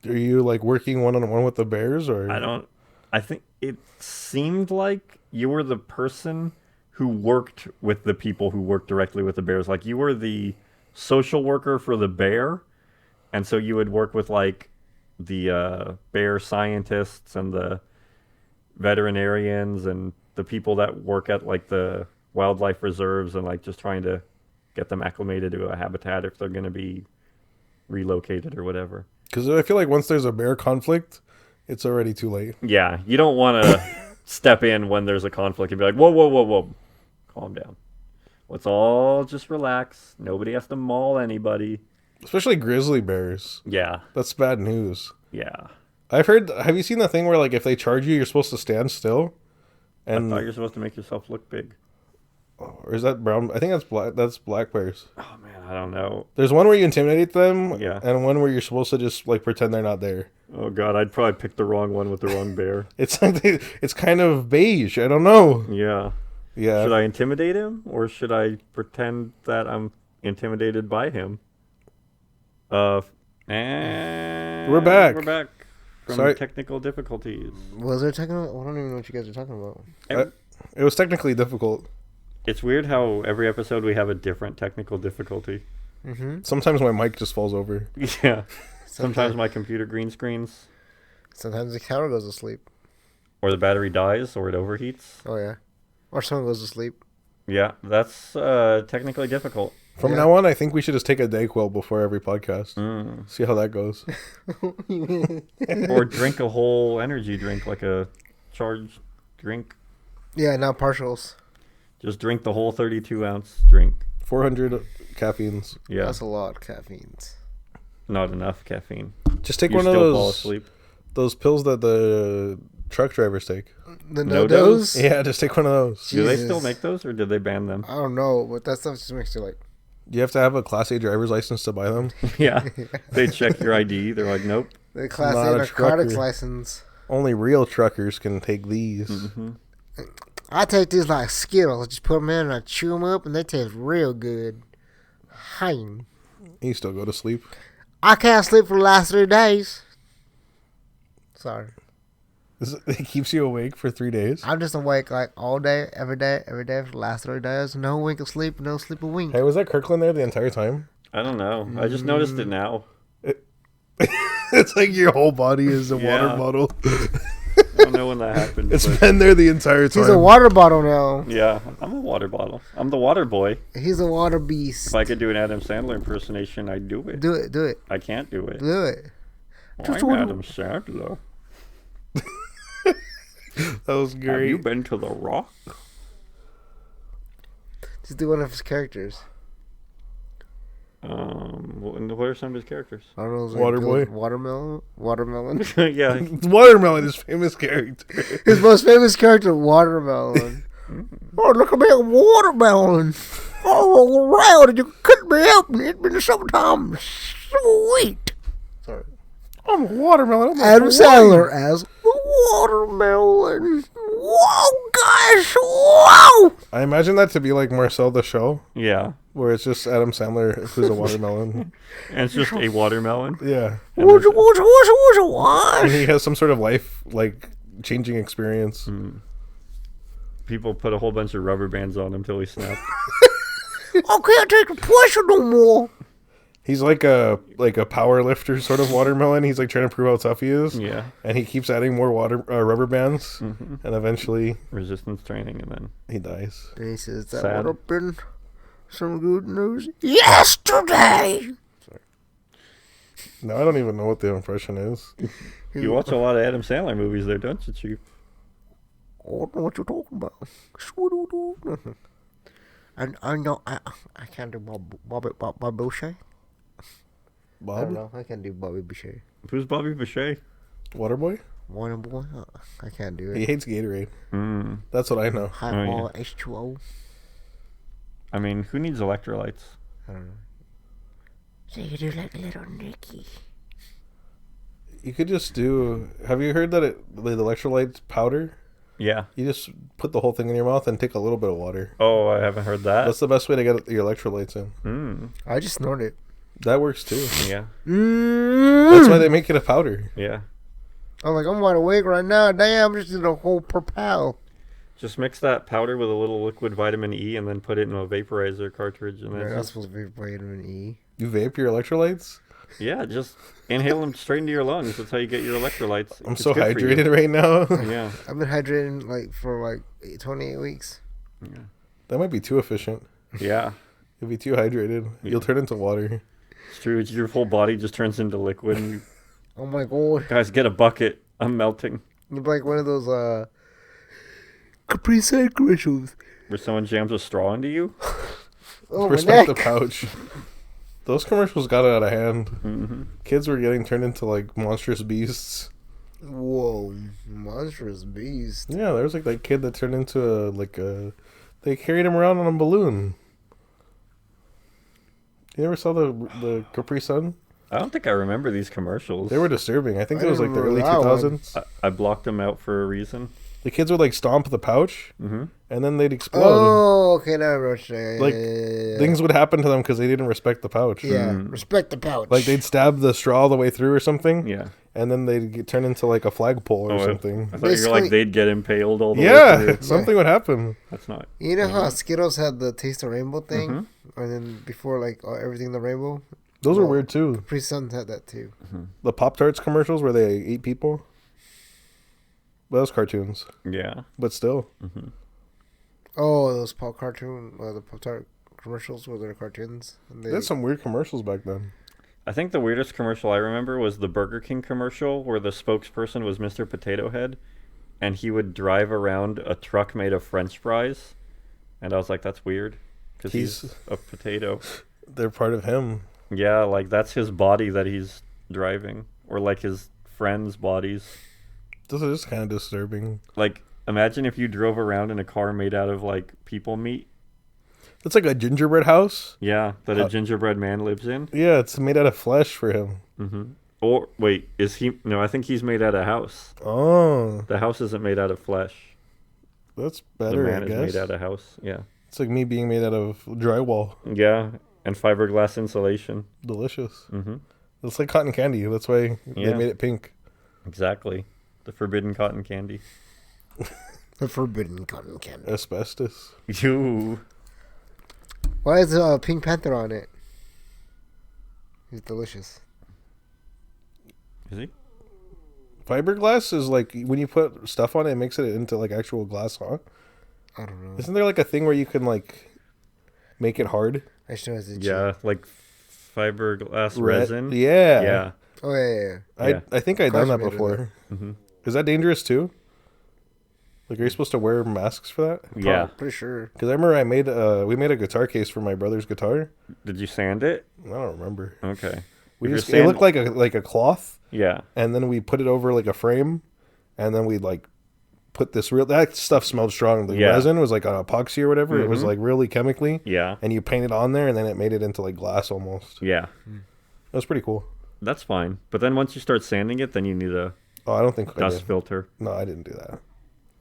Are you like working one-on-one with the bears or? I think it seemed like you were the person who worked with the people who worked directly with the bears. Like you were the social worker for the bear. And so you would work with like the bear scientists and the veterinarians and the people that work at like the wildlife reserves and like just trying to get them acclimated to a habitat if they're going to be relocated or whatever. Because I feel like once there's a bear conflict, it's already too late. Yeah, you don't want to step in when there's a conflict and be like, whoa, whoa, whoa, whoa, calm down. Let's all just relax. Nobody has to maul anybody. Especially grizzly bears. Yeah. That's bad news. Yeah. I've heard, have you seen that thing where like if they charge you, you're supposed to stand still? And I thought you're supposed to make yourself look big. Or is that brown? I think that's black bears. Oh man, I don't know. There's one where you intimidate them, yeah, and one where you're supposed to just like pretend they're not there. Oh god, I'd probably pick the wrong one with the wrong bear. It's kind of beige. I don't know. Yeah. Yeah. Should I intimidate him or should I pretend that I'm intimidated by him? And we're back. We're back from technical difficulties. Was there technical? I don't even know what you guys are talking about. It was technically difficult. It's weird how every episode we have a different technical difficulty. Mm-hmm. Sometimes my mic just falls over. Yeah. Sometimes my computer green screens. Sometimes the camera goes to sleep. Or the battery dies or it overheats. Oh, yeah. Or someone goes to sleep. Yeah, that's technically difficult. From now on, I think we should just take a DayQuil before every podcast. See how that goes. Or drink a whole energy drink, like a charged drink. Yeah, not partials. Just drink the whole 32-ounce drink. 400 caffeines. Yeah, That's a lot of caffeines. not enough caffeine. Just take You one of still fall those asleep. pills that the truck drivers take. The No-dos? no-dos? Yeah, just take one of those. Do they Jesus. still make those, or did they ban them? I don't know, but that stuff just makes you like... You have to have a Class A driver's license to buy them. Yeah, they check your ID. They're like, nope. The Class Not A a narcotics trucker. license. Only real truckers can take these. Mm-hmm. I take these like Skittles. I just put them in and I chew them up and they taste real good. Hein. You still go to sleep. I can't sleep for the last 3 days. Sorry. It keeps you awake for 3 days. I'm just awake like all day, every day for the last 3 days. No wink of sleep, no sleep a wink. Hey, was that Kirkland there the entire time? I don't know. I just noticed it now. It's like your whole body is a Yeah. water bottle. I don't know when that happened. It's but been there the entire time. He's a water bottle now. yeah, I'm a water bottle. I'm the water boy. He's a water beast. If I could do an Adam Sandler impersonation, I'd do it. Do it, do it, I can't do it. do it. Just I'm wanna- Adam Sandler. That was Have great. you been to the Rock? Just do one of his characters. What are some of his characters? I don't know. It's Waterboy? Watermelon? Watermelon? Yeah, Watermelon, his famous character. His most famous character, Watermelon. Oh, look at me, a watermelon. All around, and you cut me up and eat me to sometimes. Sweet. Sorry. I'm a watermelon. I'm Adam a Sandler as the watermelon. Whoa, guys, whoa. I imagine that to be like Marcel the Show, yeah. where it's just Adam Sandler who's a watermelon. And it's just a watermelon. Yeah. And What's there's- And he has some sort of life, like, changing experience. People put a whole bunch of rubber bands on him till he snapped. I can't take the pressure no more. He's like a power lifter sort of watermelon. He's like trying to prove how tough he is. Yeah. And he keeps adding more rubber bands. And eventually Resistance training, and then he dies. And he says, that Sad. would have been some good news yesterday. No, I don't even know what the impression is. you watch a lot of Adam Sandler movies, there, don't you, Chief? I don't know what you're talking about. I know I can't do Bobby Boucher. I don't Bob? know. I can't do Bobby Boucher. Who's Bobby Boucher? Waterboy? Water boy. I can't do He it. hates Gatorade. Mm. That's what I know. High Oh, ball H2O. I mean, who needs electrolytes? I don't know. So you do like little Nicky. You could just do... Have you heard that the electrolyte powder? Yeah. You just put the whole thing in your mouth and take a little bit of water. Oh, I haven't heard that. That's the best way to get your electrolytes in. Mm. I just snort it. That works too. Yeah. That's why they make it a powder. Yeah. I'm like, I'm wide awake right now. Damn, I'm just in a whole propel. Just mix that powder with a little liquid vitamin E and then put it in a vaporizer cartridge. And You're then not just, supposed to be vitamin E. You vape your electrolytes? yeah, just inhale them straight into your lungs. That's how you get your electrolytes. I'm It's so good for you. hydrated right now. Yeah. I've been hydrating like for like 28 weeks. That might be too efficient. Yeah. If you're too hydrated, you'll turn into water. It's true. Your whole body just turns into liquid. And you, Oh my god. guys, get a bucket. I'm melting. You're like one of those Capri Sun commercials. Where someone jams a straw into you. Oh, my Respect the neck. pouch. Those commercials got out of hand. Mm-hmm. Kids were getting turned into like monstrous beasts. Whoa, monstrous beast. Yeah, there was like that kid that turned into they carried him around on a balloon. You ever saw the Capri Sun? I don't think I remember these commercials. They were disturbing. I think I it was like the remember early that one. 2000s. I blocked them out for a reason. The kids would like stomp the pouch, Mm-hmm. and then they'd explode. Oh, okay, now I remember what you're saying. Like, yeah. Things would happen to them because they didn't respect the pouch. Yeah, Mm. respect the pouch. Like they'd stab the straw all the way through or something, Yeah. and then they'd turn into like a flagpole or Oh, something. I thought you were like they'd get impaled all the way Yeah, through. something would happen. That's not. You know how Skittles had the taste of rainbow thing, Mm-hmm. and then before like everything in the rainbow, Those were Well, weird too. Capri Sun had that too. The Pop Tarts commercials where they ate people. Well, those cartoons, Yeah. but still. Oh, those Pop cartoon, the Pop-Tart commercials where they're cartoons. And They had some weird commercials back then. I think the weirdest commercial I remember was the Burger King commercial where the spokesperson was Mr. Potato Head, and he would drive around a truck made of French fries, and I was like, that's weird, because he's a potato. They're part of him. Yeah, like that's his body that he's driving, or like his friends' bodies. This is kind of disturbing. Like, imagine if you drove around in a car made out of like people meat. It's like a gingerbread house. Yeah, that a gingerbread man lives in. Yeah, it's made out of flesh for him. Mm-hmm. Or wait, is he? No, I think he's made out of house. Oh, The house isn't made out of flesh. that's better. The man I is guess made out of house. Yeah. It's like me being made out of drywall. Yeah, and fiberglass insulation. Delicious. Mm-hmm. It's like cotton candy. That's why they Yeah. made it pink. Exactly. The forbidden cotton candy. The forbidden cotton candy. Asbestos. You. Why is Pink Panther on it? He's delicious. Is he? Fiberglass is like when you put stuff on it, it makes it into like actual glass, huh? I don't know. Isn't there like a thing where you can like make it hard? I should know it's a Yeah, like fiberglass resin. Yeah. Yeah. Oh yeah. Yeah. I think I've done that Classmate did before. Mm-hmm. Is that dangerous too? Like, are you supposed to wear masks for that? Yeah. Pretty sure. Because I remember we made a guitar case for my brother's guitar. Did you sand it? I don't remember. Okay. We If just you're it looked like a cloth, Yeah. and then we put it over like a frame, and then we like put this that stuff smelled strong. The Yeah. resin was like an epoxy or whatever. It was Mhm. like really chemically, Yeah. and you paint it on there, and then it made it into like glass almost. Yeah. It was pretty cool. That's fine. But then once you start sanding it, then you need a Oh, I don't think I dust did. filter. No, I didn't do that.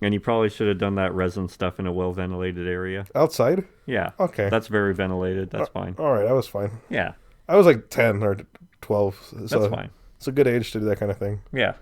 And you probably should have done that resin stuff in a well ventilated area. Outside? Yeah. Okay. That's very ventilated. That's fine. All right, I was fine. Yeah. I was like 10 or 12. So That's fine. It's a good age to do that kind of thing. Yeah.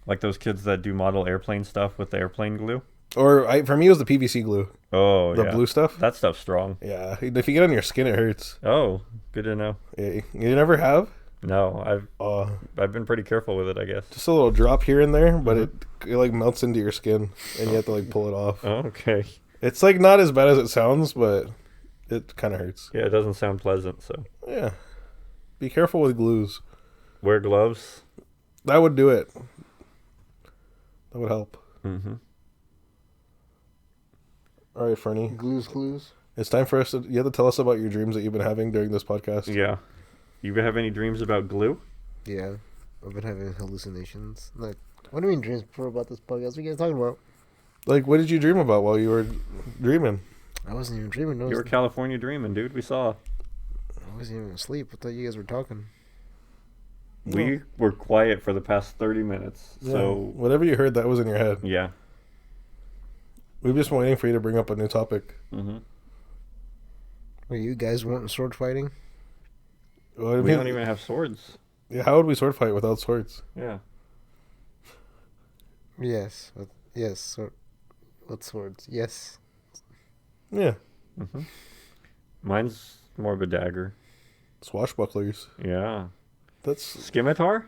Like those kids that do model airplane stuff with the airplane glue. Or for me, it was the PVC glue, Oh, the yeah. blue stuff. That stuff's strong. Yeah, if you get on your skin, it hurts. Oh, good to know. Yeah, you never have? No, Uh, I've been pretty careful with it, I guess. just a little drop here and there, but Mm-hmm. it like melts into your skin, and you have to like pull it off. Oh, okay. It's like not as bad as it sounds, but it kind of hurts. Yeah, it doesn't sound pleasant, so Yeah, be careful with glues. wear gloves. That would do it. That would help. Mm-hmm. All right, Fernie, Clues. it's time for us to. You have to tell us about your dreams that you've been having during this podcast. Yeah. You have any dreams about glue? Yeah. I've been having hallucinations. Like, what do you mean dreams before about this podcast? What are you guys talking about? Like, what did you dream about while you were dreaming? I wasn't even dreaming. You were California dreaming, dude. We saw. I wasn't even asleep. I thought you guys were talking. We were quiet for the past 30 minutes. Yeah, So, whatever you heard, that was in your head. yeah. We've just been waiting for you to bring up a new topic. Mm-hmm. Wait, you guys weren't sword fighting? Well, I We mean, don't even have swords. yeah, how would we sword fight without swords? Yeah. Yes. Yes. What swords? Yes. Yeah, Mm-hmm. Mine's more of a dagger. swashbucklers. Yeah. That's Scimitar?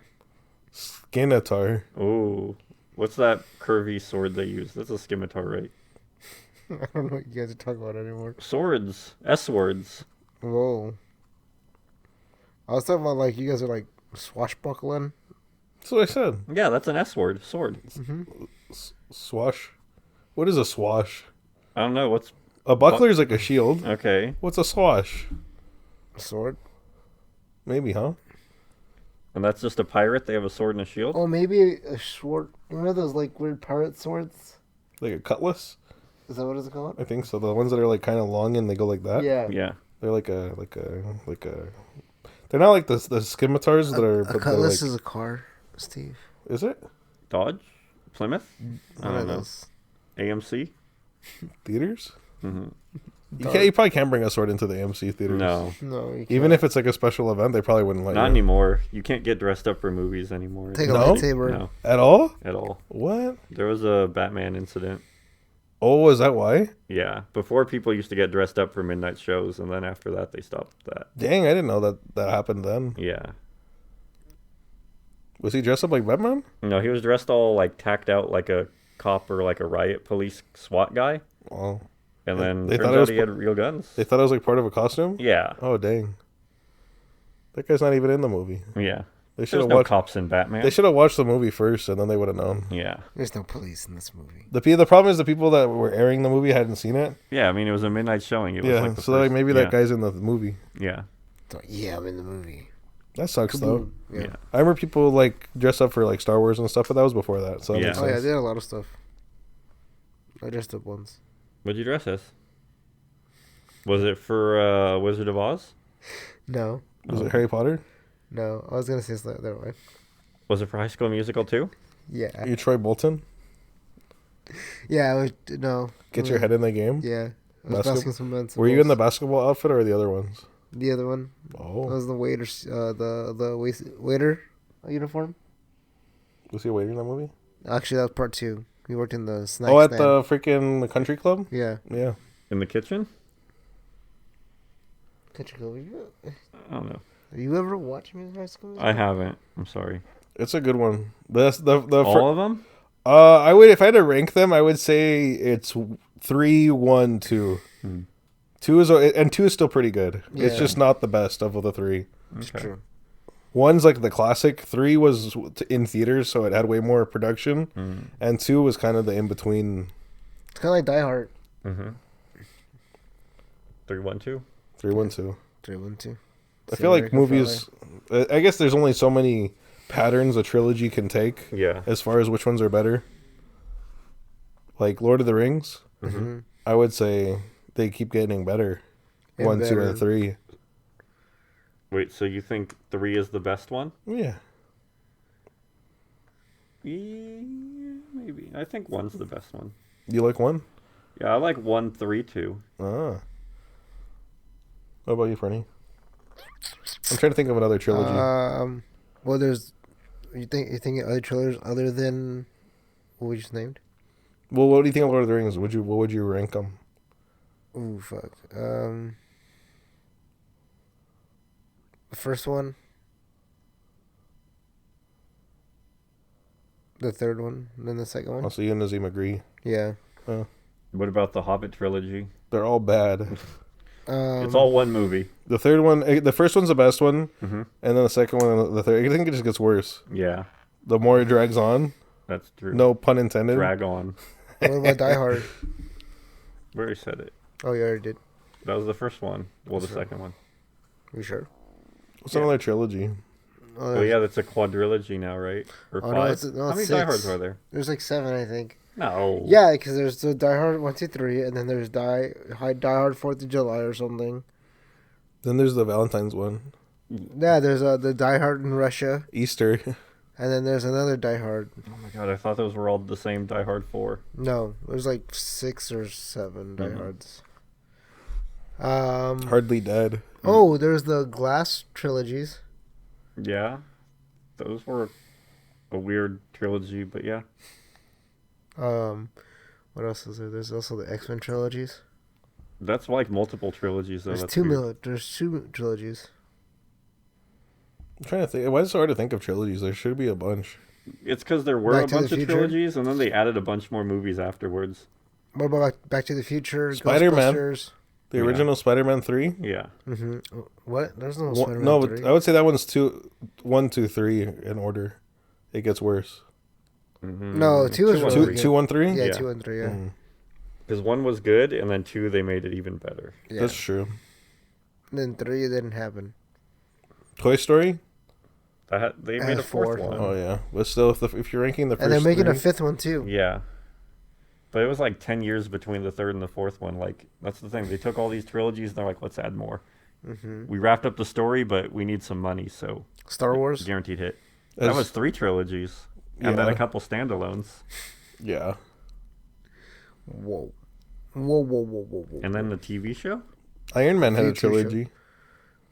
Skinatar. Oh. What's that curvy sword they use? That's a scimitar, right? I don't know what you guys are talking about anymore. Swords. S-words. Whoa. I was talking about, like, you guys are, like, swashbuckling. That's what I said. Yeah, that's an S-word. Sword. Mm-hmm. Swash. What is a swash? I don't know. What's... A buckler is like a shield. Okay. What's a swash? A sword? Maybe, huh? And that's just a pirate? They have a sword and a shield? Oh, maybe a sword. You know those, like, weird pirate swords? Like a cutlass? Is that what it's called? I think so. The ones that are like kind of long and they go like that. Yeah. Yeah. They're like a. They're not like the scimitars that are. A But they're cutlass like, is a car, Steve. is it Dodge? Plymouth? I One don't of know. those. AMC? theaters? Mm-hmm. You probably can't bring a sword into the AMC theaters. No. No, you can't. Even if it's like a special event, they probably wouldn't let Not you anymore. You can't get dressed up for movies anymore. Take a No? lightsaber. No, at all. at all. What? There was a Batman incident. Oh, is that why? Yeah. Before, people used to get dressed up for midnight shows, and then after that, they stopped that. Dang, I didn't know that happened then. Yeah. Was he dressed up like Batman? No, he was dressed all, like, tacked out like a cop or like a riot police SWAT guy. Oh. And then They turns thought it out was he had real guns. They thought it was like part of a costume? Yeah. Oh, dang. That guy's not even in the movie. Yeah. They should There's have no watched. cops in Batman. They should have watched the movie first, and then they would have known. Yeah. There's no police in this movie. The problem is the people that were airing the movie hadn't seen it. Yeah, I mean, it was a midnight showing. It was Yeah, like the so first, like maybe that guy's in the movie. Yeah. So, yeah, I'm in the movie. That sucks though. Yeah. I remember people like dress up for like Star Wars and stuff, but that was before that. So that makes Oh yeah, sense. they did a lot of stuff. I dressed up once. What'd you dress as? Was it for Wizard of Oz? No. Was it Harry Potter? No, I was gonna say the other one. Was it for High School Musical too? Yeah. You Troy Bolton? Yeah, I was no. Get your head in the game? Yeah. I was basking some men. Were you in the basketball outfit or the other ones? The other one. I Oh. was the waiter, waiter uniform. Was he a waiter in that movie? Actually, that was part 2. We worked in the snack Oh, at stand. the freaking country club? Yeah. Yeah. In the kitchen? Country club. I don't know. Have you ever watched Music High School Musical? I haven't. I'm sorry. It's a good one. That's the All of them? I would, if I had to rank them, I would say it's 3, 1, 2. 2 is still pretty good. It's Yeah. just not the best of the 3. It's Okay. true. 1's like the classic. 3 was in theaters, so it had way more production, and 2 was kind of the in between. It's kind of like Die Hard. Mm-hmm. 3, 1, 2? 3, 1, 2. 3, 1, 2. I feel like movies. I guess there's only so many patterns a trilogy can take. Yeah. As far as which ones are better. Like Lord of the Rings, Mm-hmm. I would say they keep getting better. And 1, 2, better. and 3. Wait, so you think 3 is the best one? Yeah. Yeah, maybe. I think 1's the best one. You like 1? Yeah, I like 1, 3, 2. Ah. What about you, Fernie? I'm trying to think of another trilogy. Well, there's. You think other trilogies other than what we just named? Well, what do you think of Lord of the Rings? What would you rank them? Ooh, fuck. The first one. The third one, and then the second one. Also, you and Nazim agree. Yeah. What about the Hobbit trilogy? They're all bad. It's all one movie. The third one, the first one's the best one, Mm-hmm. and then the second one and the third. I think it just gets worse. Yeah, The more it drags on. that's true. No pun intended. Drag on. What about Die Hard? We already said it. Oh, you already did. That was the first one. Well, the Sure. second one. You sure? What's another trilogy? Oh, yeah, that's a quadrilogy now, right? Or Oh, 5? no, it's How many 6. Die Hards are there? There's like 7, I think. No. Yeah, because there's the Die Hard 1, 2, 3, and then there's Die Hard 4th of July or something. Then there's the Valentine's one. Yeah, there's the Die Hard in Russia, Easter. and then there's another Die Hard. Oh my god, I thought those were all the same Die Hard 4. No, there's like 6 or 7 Die Mhm. Hards. Hardly Dead. Oh, there's the Glass trilogies. Yeah. Those were a weird trilogy, but yeah. What else is there? There's also the X-Men trilogies. That's like multiple trilogies, though. There's That's 2 weird. There's 2 trilogies. I'm trying to think. Why is it so hard to think of trilogies? There should be a bunch. It's because there were Back a to the bunch of Future? trilogies, and then they added a bunch more movies afterwards. What about Back to the Future? Spider-Man. Ghostbusters? The Yeah. original Spider-Man 3? Yeah. Mm-hmm. What? There's no One, Spider-Man no, 3. but I would say that one's 1, 2, 3 in order. It gets worse. Mm-hmm. No, 2 is and really 2, good. 2, 1, 3? Yeah, Yeah. 2 and 3, yeah. Mm, Because 1 was good, and then 2, they made it even better. Yeah. That's true. And then 3 didn't happen. Toy Story? They made a 4th 4. one. Oh, yeah. But still, if you're ranking the first And they're making a 3, 5th one, too. Yeah. But it was like 10 years between the 3rd and the 4th one. Like, that's the thing. They took all these trilogies, and they're like, let's add more. Mm-hmm. We wrapped up the story, but we need some money, so Star Wars? guaranteed hit. That was 3 trilogies. And then Yeah. a couple standalones. Yeah. Whoa. Whoa. And then the TV show? Iron Man had a TV show. trilogy,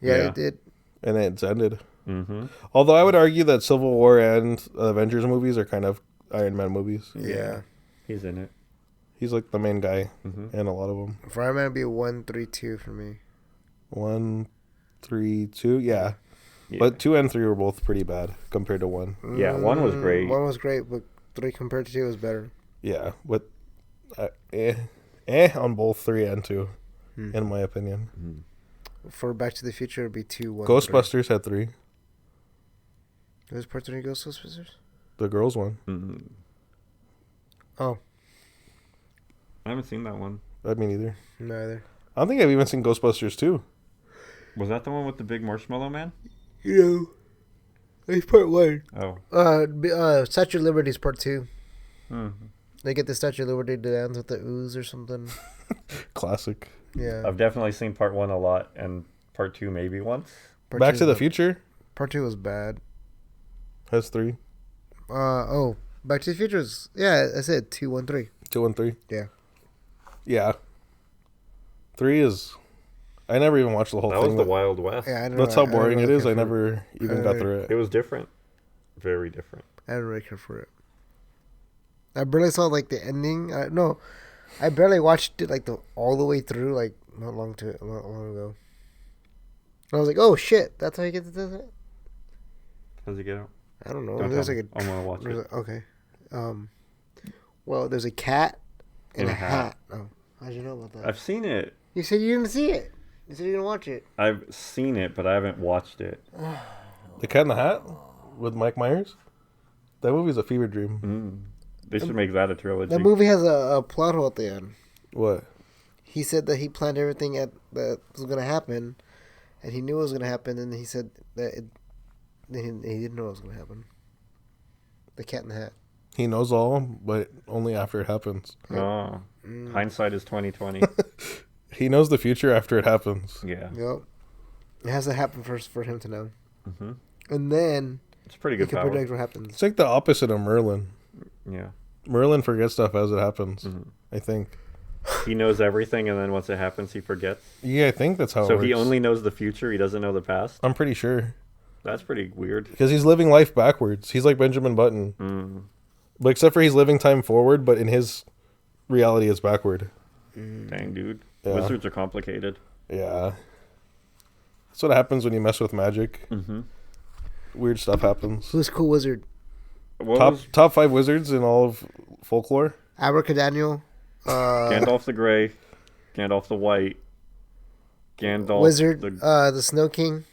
Yeah, Yeah. it did. and it's ended. Mm-hmm. Although I would argue that Civil War and Avengers movies are kind of Iron Man movies. Yeah. He's in it. He's like the main guy Mm-hmm. in a lot of them. For Iron Man, it'd be a 1, 3, 2 for me. 1, 3, 2, yeah. Yeah. But 2 and 3 were both pretty bad compared to 1. Yeah, 1 was great. 1 was great, but 3 compared to 2 was better. Yeah, but On both 3 and 2, in my opinion. For Back to the Future, it'd be 2, 1, Ghostbusters had 3. 3. Was part 3 Ghostbusters? The girls one. Mm-hmm. Oh. I haven't seen that one. I mean, either. Neither. I don't think I've even seen Ghostbusters 2. Was that the one with the big marshmallow man? You know, it's part 1. Oh. Statue of Liberty is part 2. Mm-hmm. They get the Statue of Liberty to dance with the ooze or something. Classic. Yeah. I've definitely seen part 1 a lot, and part 2 maybe once. Part Back 2 to the was- Future Part 2 was bad. has 3. Back to the Future is, yeah, I said 2, 1, 3. 2 and 3. Yeah. Yeah. 3 is... I never even watched the whole That thing. was the Wild West. Yeah, I don't That's know, how boring I it don't is. really I care for never even got through It it. was different. Very different. I don't really care for it. I barely saw like the ending. I barely watched it like all the way through. Like not long ago. I was like, oh shit, that's how you get to do that. How's it get out? I don't know. Don't There's tell like me. I want to watch there's it. okay. Well, there's a cat in In a a hat. hat. Oh, how'd you know about that? I've seen it. You said you didn't see it. You said you didn't watch it. I've seen it, but I haven't watched it. The Cat in the Hat with Mike Myers? That movie's a fever dream. They should make that a trilogy. That movie has a plot hole at the end. What? He said that he planned everything that was going to happen, and he knew it was going to happen, and he said that he didn't know it was going to happen. The Cat in the Hat. He knows all, but only after it happens. Oh, hindsight is 2020. He knows the future after it happens. Yeah, Yep. It has to happen first for him to know. hmm And then it's pretty he good can power. predict what happens. It's like the opposite of Merlin. Yeah, Merlin forgets stuff as it happens, I think. he knows everything, and then once it happens, he forgets. Yeah, I think that's how it So works. he only knows the future. He doesn't know the past. I'm pretty sure. That's pretty weird. Because he's living life backwards. He's like Benjamin Button. But except for he's living time forward, but in his reality it's backward. Dang, dude. Yeah. Wizards are complicated. Yeah. That's what happens when you mess with magic. Weird stuff happens. Who's cool wizard? What was Top 5 wizards in all of folklore. Abracadaniel. Gandalf the Grey, Gandalf the White, Gandalf Wizard. the... The Snow King.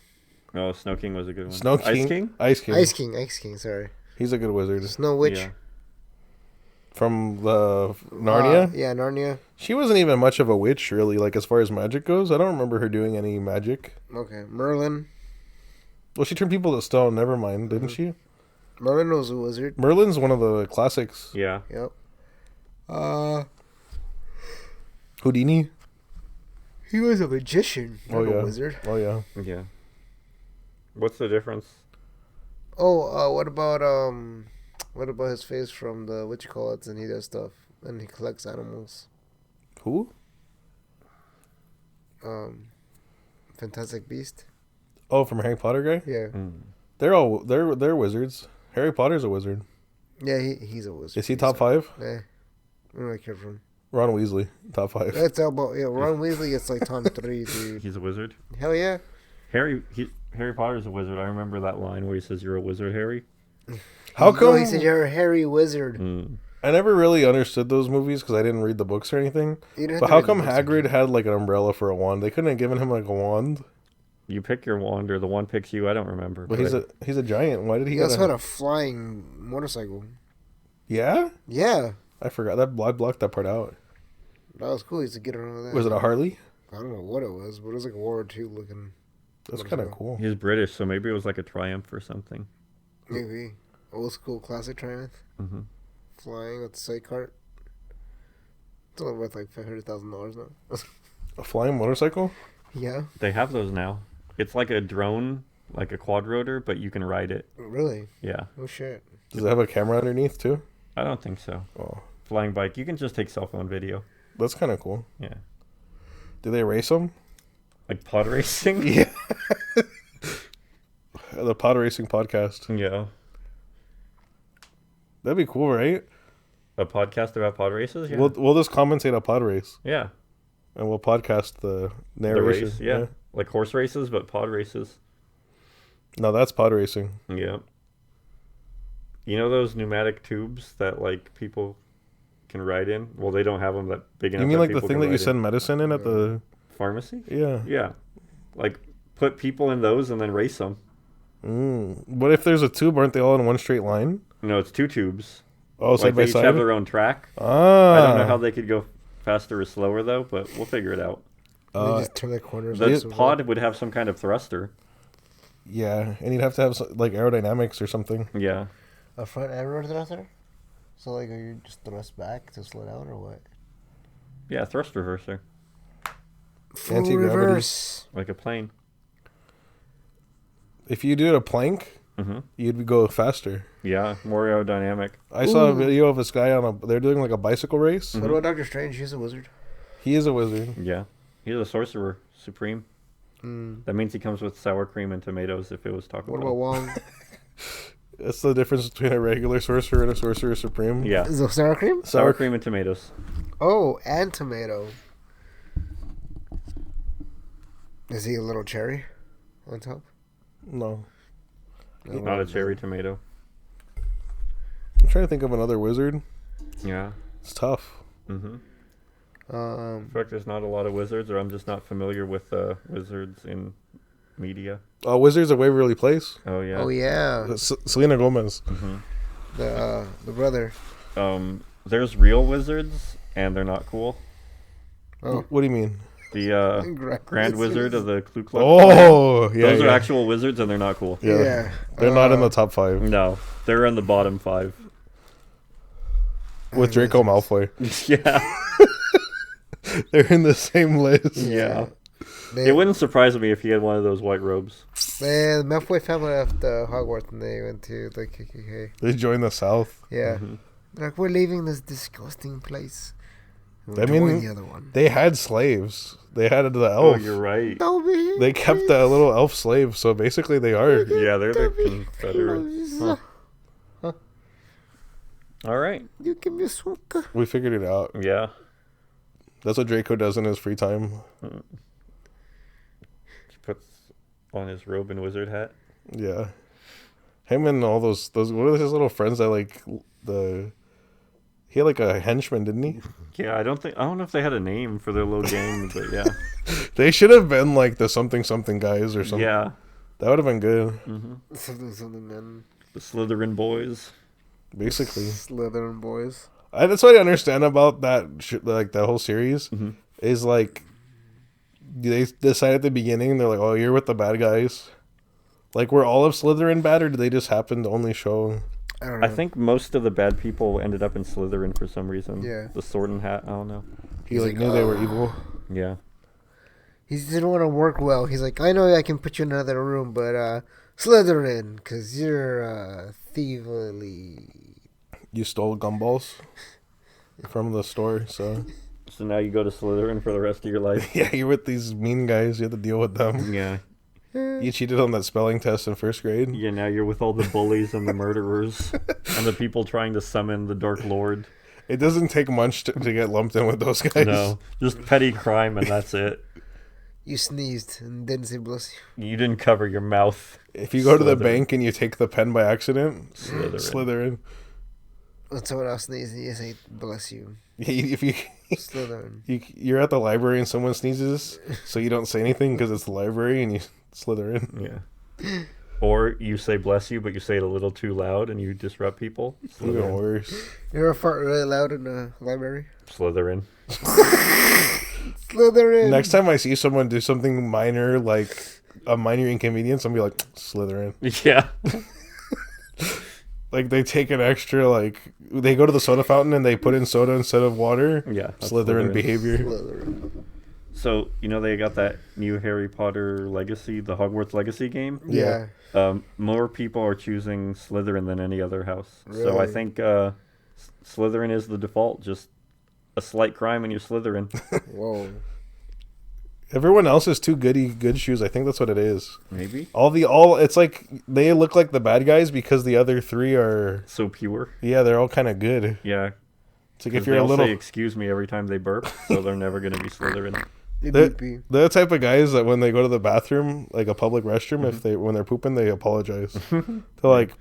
No, Snow King was a good one. Snow King. Ice King? Ice King. Ice King, sorry. He's a good wizard. Snow Witch. Yeah. From the Narnia. Yeah, Narnia. She wasn't even much of a witch, really, like as far as magic goes. I don't remember her doing any magic. Okay. Merlin. Well, she turned people to stone. Never mind, didn't she? Merlin was a wizard. Merlin's one of the classics. Yeah. Yep. Houdini. He was a magician, not Oh, yeah. a wizard. Oh, yeah. Yeah. What's the difference? Oh, what about his face from the what you call it? And he does stuff and he collects animals. Who? Fantastic Beast. Oh, from Harry Potter guy? Yeah, They're wizards. Harry Potter's a wizard. yeah, he's a wizard. Is he top 5? Yeah, I don't really care for him. Ron Weasley, top 5. That's all about Ron Weasley gets like top 3, dude. He's a wizard. Hell yeah. Harry Potter's a wizard. I remember that line where he says, "You're a wizard, Harry." How No, come? he said you're a hairy wizard. I never really understood those movies because I didn't read the books or anything. You didn't have But to how read the come books. Hagrid had like an umbrella for a wand? They couldn't have given him like a wand. You pick your wand, or the wand picks you. I don't remember. But he's a giant. Why did he? He Get also had a flying motorcycle. Yeah, Yeah, I forgot that. I blocked that part out. that was cool. He used to get around with that. Was it a Harley? I don't know what it was, but it was like a World War II looking. That's kind of cool. He's British, so maybe it was like a Triumph or something. Maybe old school classic Triumph. Mm-hmm. Flying with the side cart. It's only worth like $500,000 now. A flying motorcycle? Yeah, They have those now. It's like a drone, like a quad rotor, but you can ride it. really? Yeah. Oh shit. Does it have a camera underneath too? I don't think so. Oh, Flying bike, you can just take cell phone video. that's kind of cool. Yeah. Do they race them? Like pod racing? Yeah. The pod racing podcast. Yeah. That'd be cool, right? A podcast about pod races? Yeah. We'll just commentate a pod race Yeah. and we'll podcast the The narration. race, yeah. Like horse races, but pod races. No, that's pod racing. Yeah. You know those pneumatic tubes that like people can ride in. Well, they don't have them that big enough. You mean that like the people thing can that you ride in. send medicine in at the Pharmacy? Yeah. Yeah. Like, put people in those and then race them. What if there's a tube? Aren't they all in one straight line? No, it's 2 tubes. Oh, side Like, by they each side. have their own track. Ah, I don't know how they could go faster or slower, though, but we'll figure it out. They just turn their corners. The pod would have some kind of thruster. Yeah, and you'd have to have like aerodynamics or something. Yeah. A front and rear thruster? So, like, are you just thrust back to slow down or what? Yeah, thrust reverser. Full Anti-gravity. reverse. Like a plane. If you did a plank, you'd go faster. Yeah, more aerodynamic. I saw a video of this guy on a. They're doing like a bicycle race. What about Doctor Strange? He's a wizard. He is a wizard. Yeah. He's a sorcerer supreme. That means he comes with sour cream and tomatoes if it was Taco What Bell. about Wong? That's the difference between a regular sorcerer and a sorcerer supreme. Yeah. Is it sour cream? Sour cream and tomatoes. Oh, and tomato. Is he a little cherry on top? No, Not a cherry tomato. I'm trying to think of another wizard. Yeah. It's tough. In fact, there's not a lot of wizards, or I'm just not familiar with wizards in media. Wizards of Waverly Place. Oh, yeah. Oh yeah, Selena Gomez. the brother. There's real wizards, and they're not cool. Oh, What do you mean? The Grand Wizard of the Ku Klux. Oh, yeah. Those are yeah. actual wizards, and they're not cool. yeah. They're not in the top 5 No, they're in the bottom 5. with Draco Malfoy. Yeah. They're in the same list. Yeah. They, It wouldn't surprise me if he had one of those white robes. the Malfoy family left Hogwarts and they went to the KKK. They joined the South. Yeah. They're like, we're leaving this disgusting place. I mean, Join the other one. They had slaves. They had the Oh, elf. you're right. Don't be here, They kept the little elf slave, so basically they are. Yeah, they're the Don't be Confederates. close. All right. You give me a swook. We figured it out. Yeah. That's what Draco does in his free time. He puts on his robe and wizard hat. Yeah. Him and all those what are his little friends that like he had like a henchman, didn't he? Yeah, I don't know if they had a name for their little gang, but yeah. They should have been like the something guys or something. Yeah. That would have been good. Something, man. The Slytherin boys. Basically. Slytherin boys. That's what I understand about that like that whole series is like they decide at the beginning they're like, oh, you're with the bad guys. Like, were all of Slytherin bad, or did they just happen to only show? I don't know. I think most of the bad people ended up in Slytherin for some reason. Yeah. The sword and hat, I don't know. He like knew they were evil. Yeah. He didn't want to work well. He's like, I know I can put you in another room, but Slytherin, because you're thievery. You stole gumballs from the store, so So now you go to Slytherin for the rest of your life. yeah, you're with these mean guys. You have to deal with them. Yeah. You cheated on that spelling test in first grade. Yeah, now you're with all the bullies and the murderers and the people trying to summon the Dark Lord. It doesn't take much to get lumped in with those guys. No, just petty crime and that's it. You sneezed and didn't say bless you. You didn't cover your mouth. If you go to the Slytherin. bank and you take the pen by accident, Slytherin. Slytherin. When someone else sneezes, you say bless you. If you Slytherin. you're at the library and someone sneezes, so you don't say anything because it's the library and you slither in. Yeah. Or you say bless you, but you say it a little too loud and you disrupt people. Even Slytherin. worse. You ever fart really loud in the library? Slytherin. Slytherin. Next time I see someone do something minor, like a minor inconvenience, I'll be like, Slytherin. Yeah. Like, they take an extra, like, they go to the soda fountain and they put in soda instead of water. Yeah. that's Slytherin behavior. Slytherin. So, you know, they got that new Harry Potter Legacy, the Hogwarts Legacy game. Yeah. More people are choosing Slytherin than any other house. So I Really? think Slytherin is the default. Just a slight crime and you're Slytherin. Whoa. Everyone else is too good shoes. I think that's what it is. Maybe. It's like they look like the bad guys because the other three are, So pure. yeah, they're all kind of good. Yeah. It's like 'Cause if you're they a all little, say excuse me every time they burp, so they're never going to be Slytherin. they're Beepy. the type of guys that when they go to the bathroom, like a public restroom, if when they're pooping, they apologize. They're like,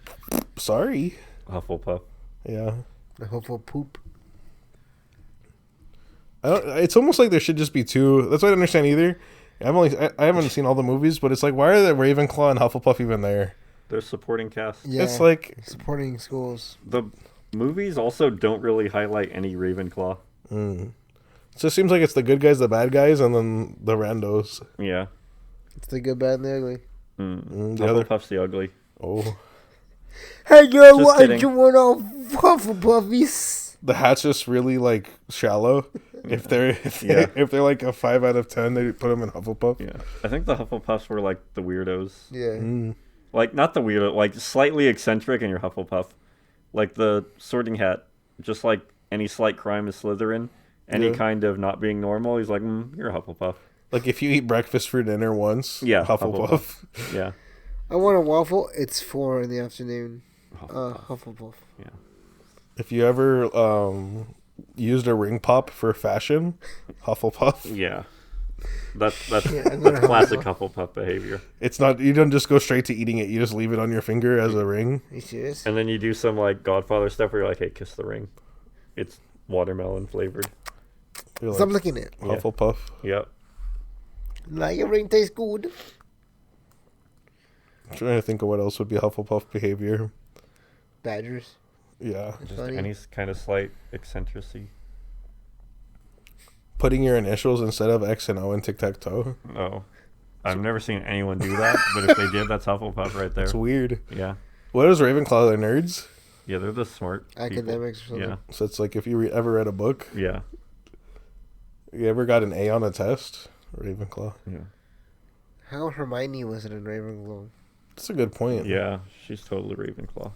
sorry. Hufflepuff. Yeah. The hopeful poop. It's almost like there should just be two. That's what I don't understand either. I haven't seen all the movies, but it's like, why are the Ravenclaw and Hufflepuff even there? They're supporting cast. Yeah, It's like supporting schools. The movies also don't really highlight any Ravenclaw. it just seems like it's the good guys, the bad guys, and then the randos. Yeah. It's the good, bad, and the ugly. The other, Hufflepuff's the ugly. oh, Hey, yo, Just why kidding. you want all Hufflepuffies? the hat's just really like shallow. If they're like a 5 out of 10, they put them in Hufflepuff. Yeah. I think the Hufflepuffs were like the weirdos. Yeah. Like, not the weirdo, like slightly eccentric in your Hufflepuff. Like the Sorting Hat, just like any slight crime is Slytherin. Any kind of not being normal, he's like, you're a Hufflepuff. Like if you eat breakfast for dinner once, Yeah, Hufflepuff. Yeah. I want a waffle. It's 4 in the afternoon. Hufflepuff. Yeah. If you ever used a ring pop for fashion, Hufflepuff. Yeah. That's I'm gonna classic Hufflepuff behavior. It's not, you don't just go straight to eating it. You just leave it on your finger as a ring. Are you serious? And then you do some like Godfather stuff where you're like, hey, kiss the ring. It's watermelon flavored. You're Stop like, looking at it. Hufflepuff. Yep. Like your ring tastes good. I'm trying to think of what else would be Hufflepuff behavior. Badgers. Yeah. That's Just funny. any kind of slight eccentricity. Putting your initials instead of X and O in tic-tac-toe. Oh. I've never seen anyone do that, but if they did, that's Hufflepuff right there. It's weird. Yeah. What is Ravenclaw? They're nerds? Yeah, they're the smart people. Academics or something. Yeah. So it's like if you ever read a book, Yeah. you ever got an A on a test? Ravenclaw. Yeah. How Hermione was it in Ravenclaw? That's a good point. Yeah. She's totally Ravenclaw.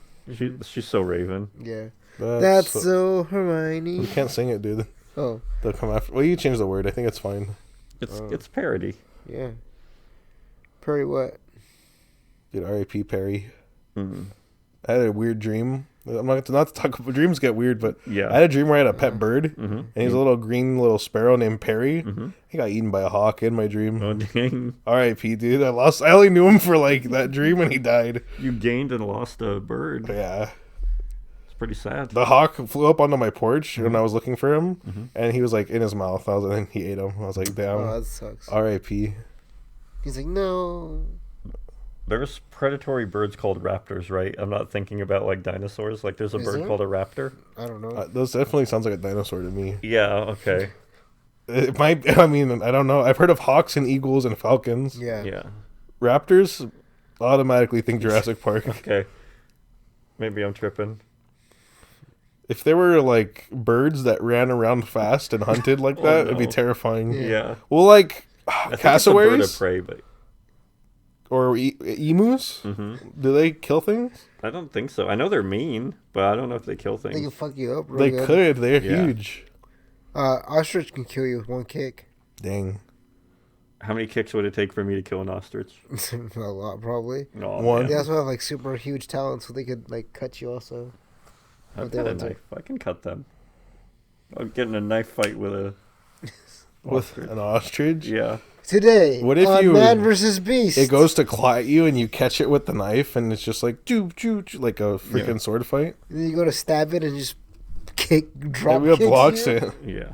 She's so Raven. Yeah. That's so Hermione. You can't sing it, dude. Oh, They'll come after. Well, you change the word. I think it's fine. It's parody. yeah. Perry what? Dude, R.I.P. Perry. Mm. I had a weird dream. I'm not to talk about dreams get weird, but Yeah. I had a dream where I had a pet bird, Mm-hmm. and he's a little green little sparrow named Perry. Mm-hmm. He got eaten by a hawk in my dream. Oh, dang. R.I.P. Dude, I only knew him for like that dream, and he died. You gained and lost a bird. Yeah, It's pretty sad. the hawk flew up onto my porch when I was looking for him, and he was like in his mouth. And he ate him. I was like, damn. Oh, that sucks. R.I.P. He's like, no. There's predatory birds called raptors, right? I'm not thinking about like dinosaurs. Like there's a Is bird there? called a raptor. I don't know. Those definitely sounds like a dinosaur to me. Yeah, okay. It might. I mean, I don't know. I've heard of hawks and eagles and falcons. Yeah. Yeah. Raptors, automatically think Jurassic Park. Okay. Maybe I'm tripping. If there were like birds that ran around fast and hunted like that, it'd be no. terrifying. Yeah. Well, like I think it's a bird of cassowaries prey, but or emus, do they kill things? I don't think so. I know they're mean, but I don't know if they kill They can things. fuck you up real They good. could. They're Yeah. huge. Ostrich can kill you with one kick. Dang. How many kicks would it take for me to kill an ostrich? A lot, probably. No, One. They also have like super huge talons, so they could like cut you also. I've If they got a want to. knife. I can cut them. I'm getting a knife fight with a With ostrich. an ostrich. Yeah. Today, What if on you- Man vs. Beast. It goes to claw at you and you catch it with the knife and it's just like choo choo choo, like a freaking Yeah. sword fight. And then you go to stab it and just drop Maybe it kicks blocks you. it. Yeah.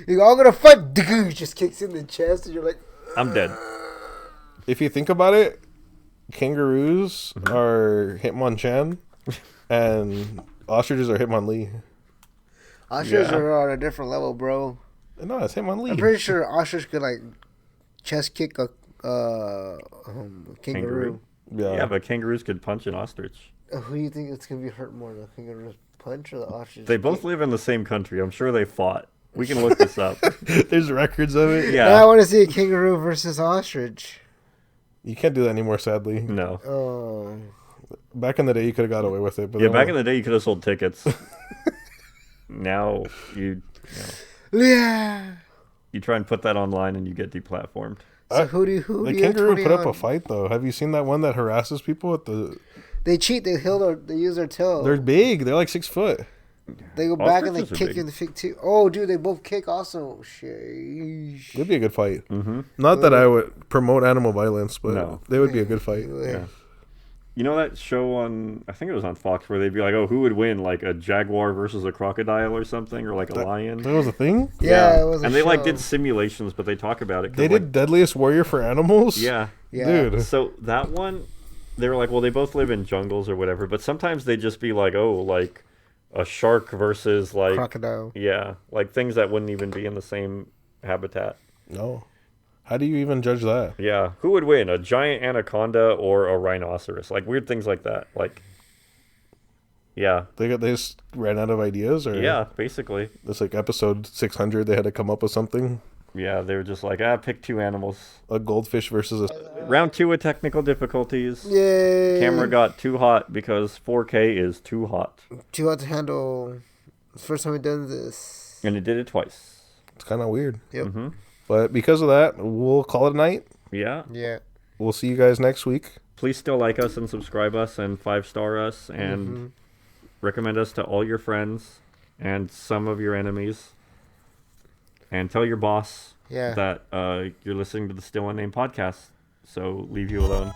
You go, I'm gonna fight. Just kicks in the chest, and you're like, I'm dead. If you think about it, kangaroos are Hitmonchan and ostriches are Hitmonlee. ostriches Yeah. are on a different level, bro. No, it's Hitmonlee. I'm pretty sure ostrich could like chest kick a kangaroo. Yeah, but kangaroos could punch an ostrich. Who do you think it's gonna be hurt more, the kangaroo's punch or the ostrich? They both live in the same country. I'm sure they fought. We can look this up. There's records of it. Now I Yeah. want to see a kangaroo versus ostrich. You can't do that anymore, sadly. No. Oh, Back in the day, you could have got away with it. But Yeah, back in the day, you could have sold tickets. Now yeah. you try and put that online and you get deplatformed. So who do you the kangaroo put put up a fight though. Have you seen that one that harasses people at the? They cheat. They use their tail. They're big. They're like 6 foot. They go back and they Ostriches are kick big. you in the feet too. Oh, dude, they both kick also. Sheesh. It'd be a good fight. Mm-hmm. Not that I would promote animal violence, but No. they would be a good fight. Yeah. You know that show on, I think it was on Fox, where they'd be like, oh, who would win, like a jaguar versus a crocodile or something, or like a lion? That was a thing? Yeah, it was a and they like show. did simulations, but they talk about it. 'Cause, They like, did Deadliest Warrior for Animals? Yeah. Dude. So that one, they were like, well, they both live in jungles or whatever, but sometimes they just be like, oh, like a shark versus like crocodile. Yeah, like things that wouldn't even be in the same habitat. No. How do you even judge that? Yeah, who would win, a giant anaconda or a rhinoceros? Like weird things like that. Like, yeah, They just ran out of ideas, or yeah, basically. It's like episode 600. They had to come up with something. Yeah, they were just like, pick two animals. A goldfish versus a. Round 2 with technical difficulties. Yay! Camera got too hot because 4K is too hot. Too hot to handle. It's the first time we've done this. And it did it twice. It's kind of weird. Yep. Mm-hmm. But because of that, we'll call it a night. Yeah. Yeah. We'll see you guys next week. Please still like us and subscribe us and 5-star us and recommend us to all your friends and some of your enemies. And tell your boss that you're listening to the Still Unnamed podcast. So leave you alone.